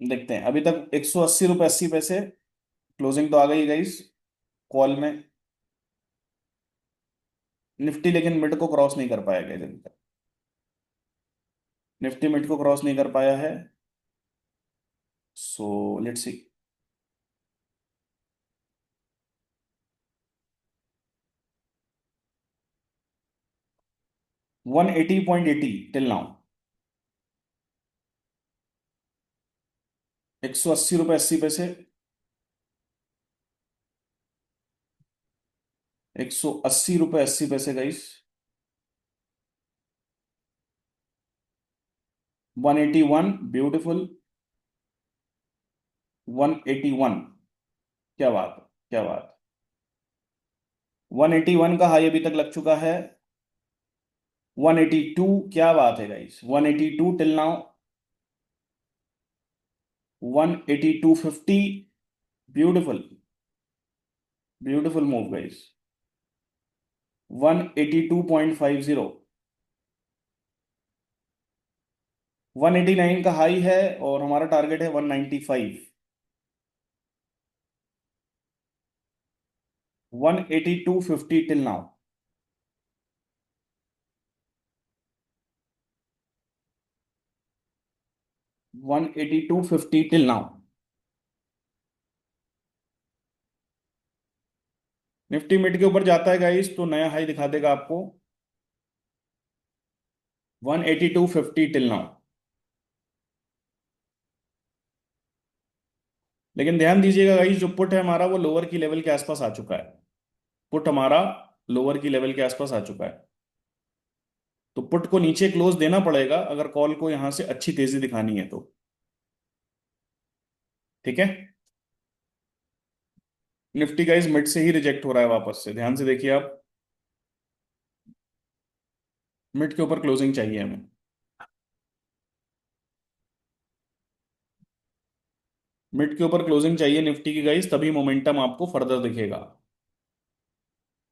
देखते हैं, अभी तक 180 रुपये 80 पैसे क्लोजिंग तो आ गई गाइस कॉल में। निफ्टी लेकिन मिड को क्रॉस नहीं कर पाया गाइस अभी तक। निफ्टी मिड को क्रॉस नहीं कर पाया है। So let's C. 180.80 till now. 180 रुपये 80 पैसे। 180 रुपये 80 पैसे गाइस। 181 ब्यूटिफुल। 181। क्या बात है, क्या बात। 181 का हाई अभी तक लग चुका है। 182। क्या बात है guys, 182 till now. 182.50। Beautiful. Beautiful move guys. 182.50। 189 का हाई है और हमारा टारगेट है 195। 182.50 till now. 182.50 till now. Nifty mid के ऊपर जाता है गाइस तो नया हाई दिखा देगा आपको। 182.50 टिल नाउ। लेकिन ध्यान दीजिएगा गाइस, जो पुट है हमारा वो लोअर की लेवल के आसपास आ चुका है। पुट हमारा लोअर की लेवल के आसपास आ चुका है। तो पुट को नीचे क्लोज देना पड़ेगा अगर कॉल को यहां से अच्छी तेजी दिखानी है तो। ठीक है। निफ्टी गाइस मिड से ही रिजेक्ट हो रहा है वापस से, ध्यान से देखिए आप। मिड के ऊपर क्लोजिंग चाहिए हमें। मिड के ऊपर क्लोजिंग चाहिए निफ्टी की गाइस, तभी मोमेंटम आपको फर्दर दिखेगा।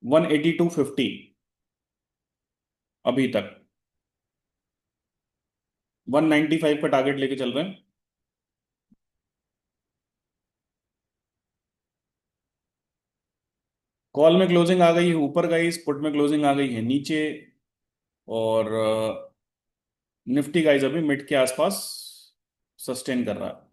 182.50 अभी तक। 195 का टारगेट लेके चल रहे हैं। कॉल में क्लोजिंग आ गई है ऊपर गाइस, पुट में क्लोजिंग आ गई है नीचे। और निफ्टी गाइस अभी मिड के आसपास सस्टेन कर रहा है।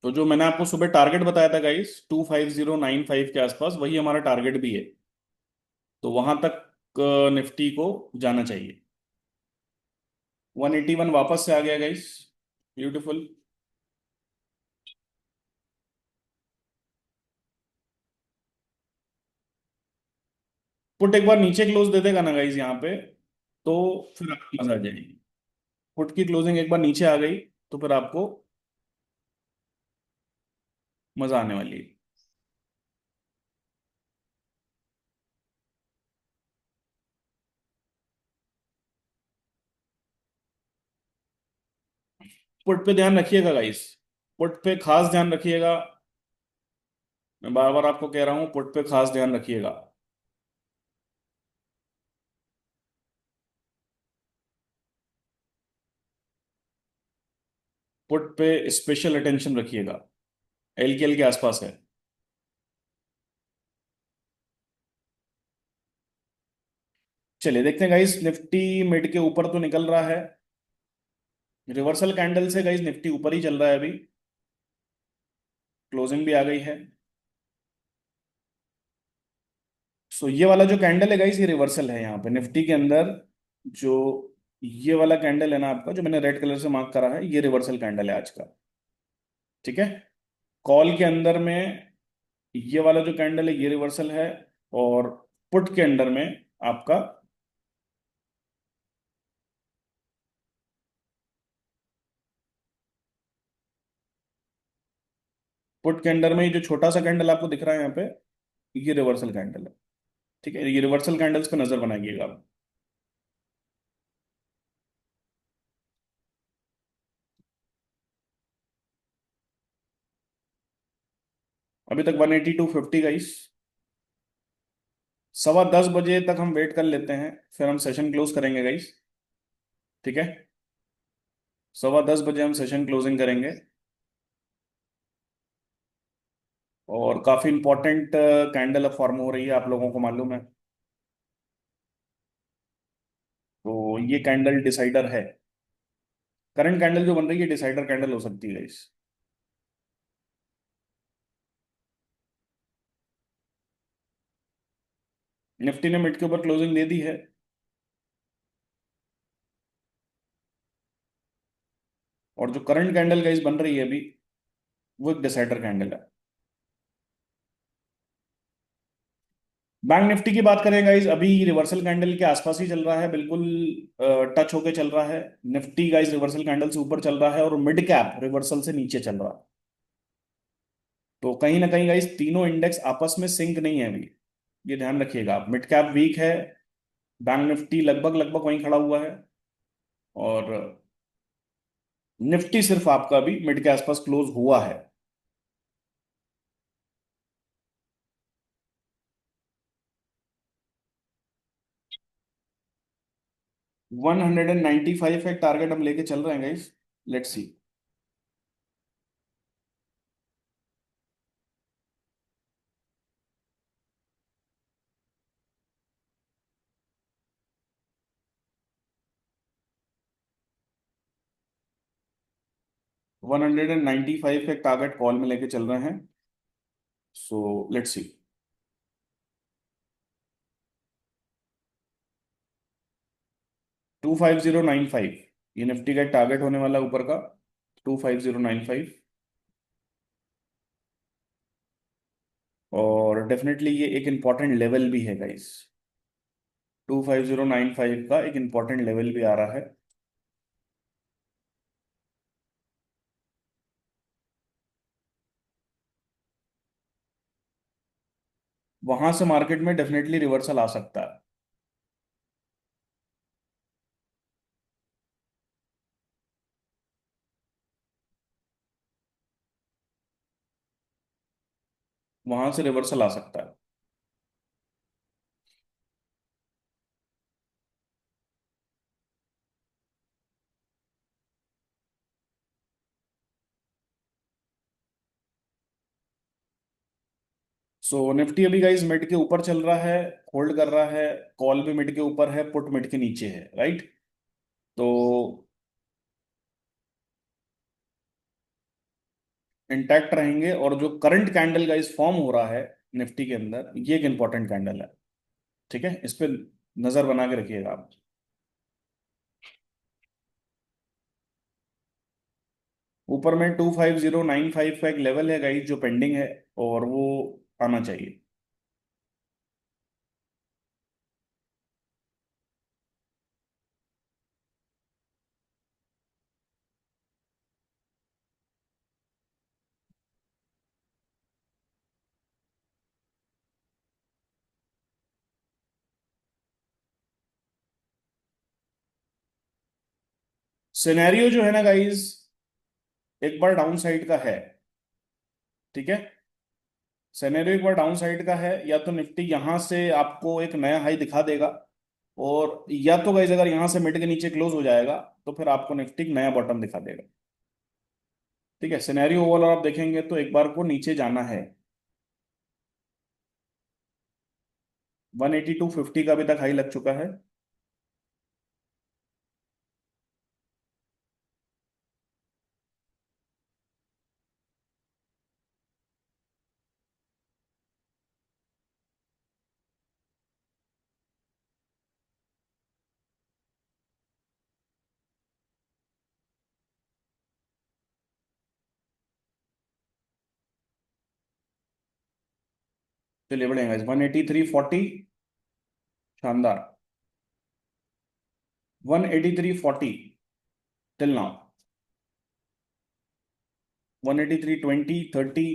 तो जो मैंने आपको सुबह टारगेट बताया था गाइस 25095 के आसपास, वही हमारा टारगेट भी है। तो वहां तक निफ्टी को जाना चाहिए। 181 वापस से आ गया गाइस। ब्यूटीफुल। पुट एक बार नीचे क्लोज दे देगा ना गाइस यहाँ पे, तो फिर आपको मजा आ जाएगी। पुट की क्लोजिंग एक बार नीचे आ गई तो फिर आपको मजा आने वाली है। पुट पे ध्यान रखिएगा गाइस। पुट पे खास ध्यान रखिएगा। मैं बार बार आपको कह रहा हूँ, पुट पे खास ध्यान रखिएगा। पुट पे स्पेशल अटेंशन रखिएगा। एलकेएल के आसपास है। चलिए देखते हैं गाइस, निफ्टी मिड के ऊपर तो निकल रहा है। रिवर्सल कैंडल से गाइस निफ्टी ऊपर ही चल रहा है अभी। क्लोजिंग भी आ गई है। सो ये वाला जो कैंडल है गाइस, ये रिवर्सल है यहाँ पे निफ्टी के अंदर। जो ये वाला कैंडल है ना आपका, जो मैंने रेड कलर से मार्क करा है, ये रिवर्सल कैंडल है आज का। ठीक है। कॉल के अंदर में ये वाला जो कैंडल है ये रिवर्सल है, और पुट के अंदर में आपका, पुट के अंदर में ये जो छोटा सा कैंडल आपको दिख रहा है यहाँ पे, ये रिवर्सल कैंडल है। ठीक है, ये रिवर्सल कैंडल्स पे नजर बनाइएगा आप। अभी तक 182.50 गाइस। 9:15 बजे तक हम वेट कर लेते हैं, फिर हम सेशन क्लोज करेंगे गाइस। ठीक है, 9:15 बजे हम सेशन क्लोजिंग करेंगे। और काफी इंपॉर्टेंट कैंडल अब फॉर्म हो रही है, आप लोगों को मालूम है। तो ये कैंडल डिसाइडर है। करंट कैंडल जो बन रही है डिसाइडर कैंडल हो सकती है गाइस। निफ्टी ने मिड के ऊपर क्लोजिंग दे दी है। और जो करंट कैंडल गाइस बन रही है अभी, वो एक डिसाइडर कैंडल है। बैंक निफ्टी की बात करें गाइस, अभी रिवर्सल कैंडल के आसपास ही चल रहा है, बिल्कुल टच होके चल रहा है। निफ्टी गाइस रिवर्सल कैंडल से ऊपर चल रहा है, और मिड कैप रिवर्सल से नीचे चल रहा है। तो कहीं ना कहीं गाइस तीनों इंडेक्स आपस में सिंक नहीं है अभी, ये ध्यान रखिएगा आप। मिड कैप वीक है, बैंक निफ्टी लगभग लगभग वहीं खड़ा हुआ है, और निफ्टी सिर्फ आपका अभी मिड के आसपास क्लोज हुआ है। 195 एक टारगेट हम लेके चल रहे हैं गाइस, लेट्स सी। 195 एक टारगेट कॉल में लेके चल रहे हैं, सो लेट्स सी। 25095, ये निफ्टी का एक टारगेट होने वाला है ऊपर का। 25095। और डेफिनेटली ये एक इंपॉर्टेंट लेवल भी है गाइस। 25095 का एक इंपॉर्टेंट लेवल भी आ रहा है। वहां से मार्केट में डेफिनेटली रिवर्सल आ सकता है। वहां से रिवर्सल आ सकता है। सो निफ्टी अभी गाइस मिड के ऊपर चल रहा है, होल्ड कर रहा है। कॉल भी मिड के ऊपर है, पुट मिड के नीचे है, राइट। तो इंटैक्ट रहेंगे, और जो करंट कैंडल गाइस फॉर्म हो रहा है निफ्टी के अंदर, ये एक इंपॉर्टेंट कैंडल है। ठीक है, इस पे नजर बना के रखिएगा आप। ऊपर में 25095 का एक लेवल है गाइस जो पेंडिंग है, और वो आना चाहिए। सिनेरियो जो है ना गाइस, एक बार डाउन साइड का है। ठीक है, सिनेरियो एक बार डाउन साइड का है, या तो निफ्टी यहां से आपको एक नया हाई दिखा देगा, और या तो गाइस अगर यहां से मिड के नीचे क्लोज हो जाएगा, तो फिर आपको निफ्टी एक नया बॉटम दिखा देगा। ठीक है, सिनेरियो ओवरऑल आप देखेंगे तो एक बार को नीचे जाना है। 182.50 का अभी तक हाई लग चुका है। चलिए बढ़ेगा, 183.40। शानदार। 183.40 टिल नाउ। 183.20, 30।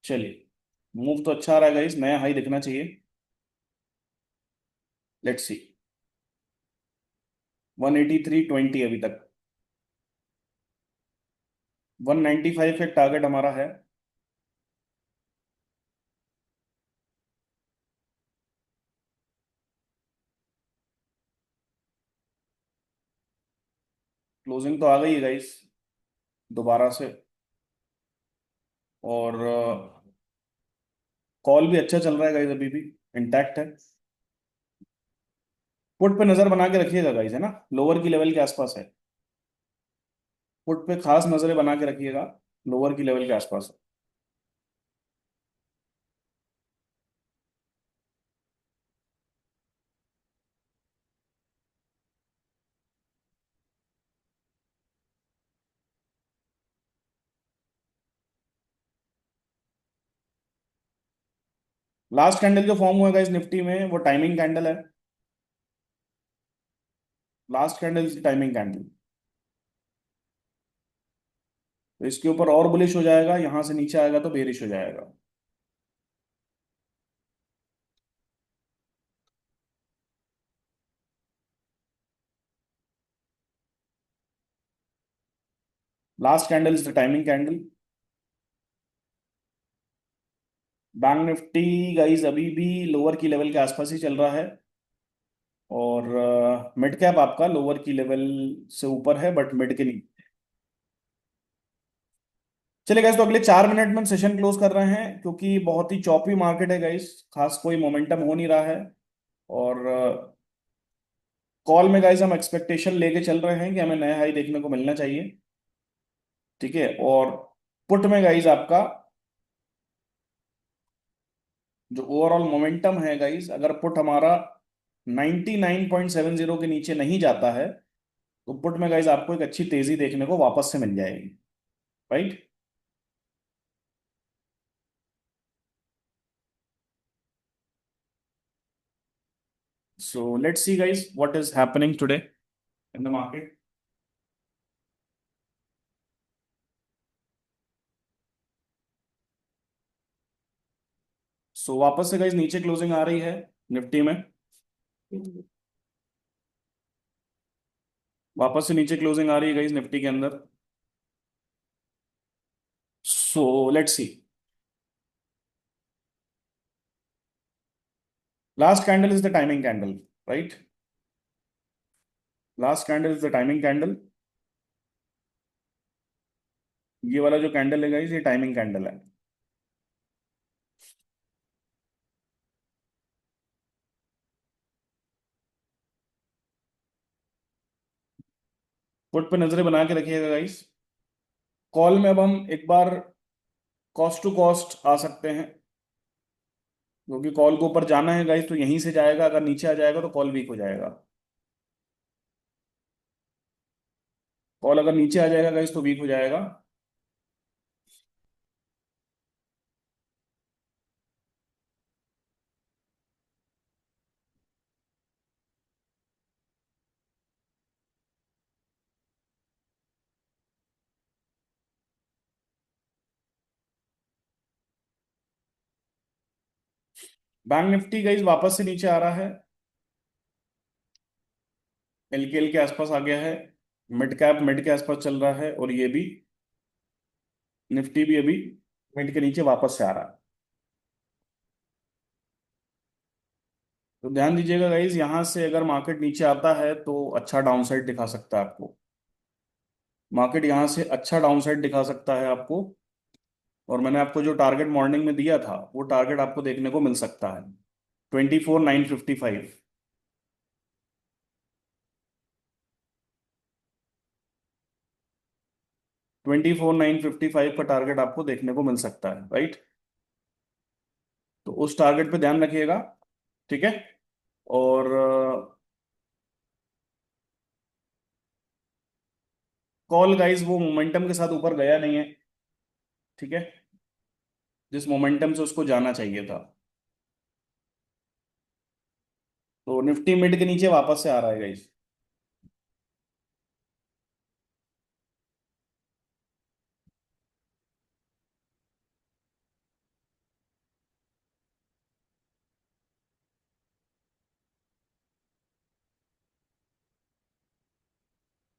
चलिए, मूव तो अच्छा आ रहा है गाइस, नया हाई दिखना चाहिए। Let's see. 183.20 अभी तक। 195 एक टारगेट हमारा है। क्लोजिंग तो आ गई है गाइस, दोबारा से। और कॉल भी अच्छा चल रहा है गाइस, अभी भी इंटैक्ट है। पुट पे नजर बना के रखिएगा गाइस, है ना, लोअर की लेवल के आसपास है। पुट पे खास नजरें बना के रखिएगा, लोअर की लेवल के आसपास है। लास्ट कैंडल जो फॉर्म हुआ है गाइस निफ्टी में, वो टाइमिंग कैंडल है। Last candle timing candle. तो इसके ऊपर और बुलिश हो जाएगा, यहां से नीचे आएगा तो बेरिश हो जाएगा। Last candle is the timing candle. Bank Nifty guys अभी भी लोअर की लेवल के आसपास ही चल रहा है। और मिड कैप आपका लोअर की लेवल से ऊपर है, बट मिड के नहीं। चलिए गाइस, तो अगले 4 मिनट में हम सेशन क्लोज कर रहे हैं, क्योंकि बहुत ही चॉपी मार्केट है गाइस, खास कोई मोमेंटम हो नहीं रहा है। और कॉल में गाइस हम एक्सपेक्टेशन लेके चल रहे हैं कि हमें नया हाई देखने को मिलना चाहिए। ठीक है। और पुट में गाइस आपका जो ओवरऑल मोमेंटम है गाइस, अगर पुट हमारा 99.70 के नीचे नहीं जाता है, तो पुट में गाइस आपको एक अच्छी तेजी देखने को वापस से मिल जाएगी। Right. So let's see guys what is happening today in the market. So वापस से गाइस नीचे क्लोजिंग आ रही है निफ्टी में। वापस से नीचे क्लोजिंग आ रही है गाइस निफ्टी के अंदर। सो let's C. Last candle is the timing candle. Right. Last candle is the timing candle. ये वाला जो कैंडल है गाइस, ये टाइमिंग कैंडल है। पुट पे नजरें बना के रखिएगा गाइस। कॉल में अब हम एक बार कॉस्ट टू कॉस्ट आ सकते हैं, क्योंकि कॉल को ऊपर जाना है गाइस तो यहीं से जाएगा, अगर नीचे आ जाएगा तो कॉल वीक हो जाएगा। कॉल अगर नीचे आ जाएगा गाइस तो वीक हो जाएगा। बैंक निफ्टी गाइस वापस से नीचे आ रहा है, एलकेएल के आसपास आ गया है। मिड कैप मिड के आसपास चल रहा है, और ये भी निफ्टी भी अभी मिड के नीचे वापस से आ रहा है। तो ध्यान दीजिएगा गाइस, यहां से अगर मार्केट नीचे आता है तो अच्छा डाउनसाइड दिखा सकता है आपको। मार्केट यहां से अच्छा डाउनसाइड दिखा सकता है आपको। और मैंने आपको जो टारगेट मॉर्निंग में दिया था, वो टारगेट आपको देखने को मिल सकता है। 24,955। 24,955 का टारगेट आपको देखने को मिल सकता है। राइट। तो उस टारगेट पे ध्यान रखिएगा। ठीक है। और कॉल गाइस वो मोमेंटम के साथ ऊपर गया नहीं है। ठीक है। जिस मोमेंटम से उसको जाना चाहिए था। तो निफ्टी मिड के नीचे वापस से आ रहा है गाइस।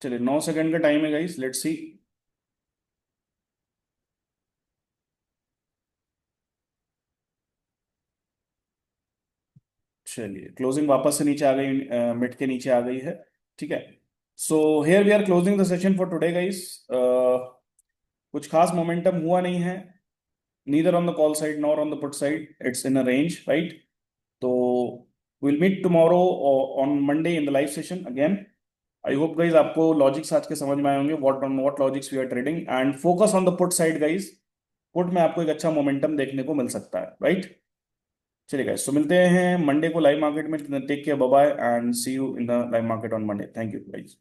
चलिए 9 सेकंड का टाइम है गाइस, लेट्स सी। चलिए क्लोजिंग वापस से नीचे आ गई, मिड के नीचे आ गई है। ठीक है। So here we are closing the session for today guys. कुछ खास मोमेंटम हुआ नहीं है, neither on the call side nor on the put side, it's in a range, right. तो will meet tomorrow on Monday in the live session again. I hope guys आपको लॉजिक्स आज के समझ में आए होंगे, what on what logics we are trading, and focus on the put side guys. Put में आपको एक अच्छा मोमेंटम देखने को मिल सकता है, राइट। चलिए गाइस, तो मिलते हैं मंडे को लाइव मार्केट में। Take care, bye bye, and see you in the live market on Monday. Thank you guys.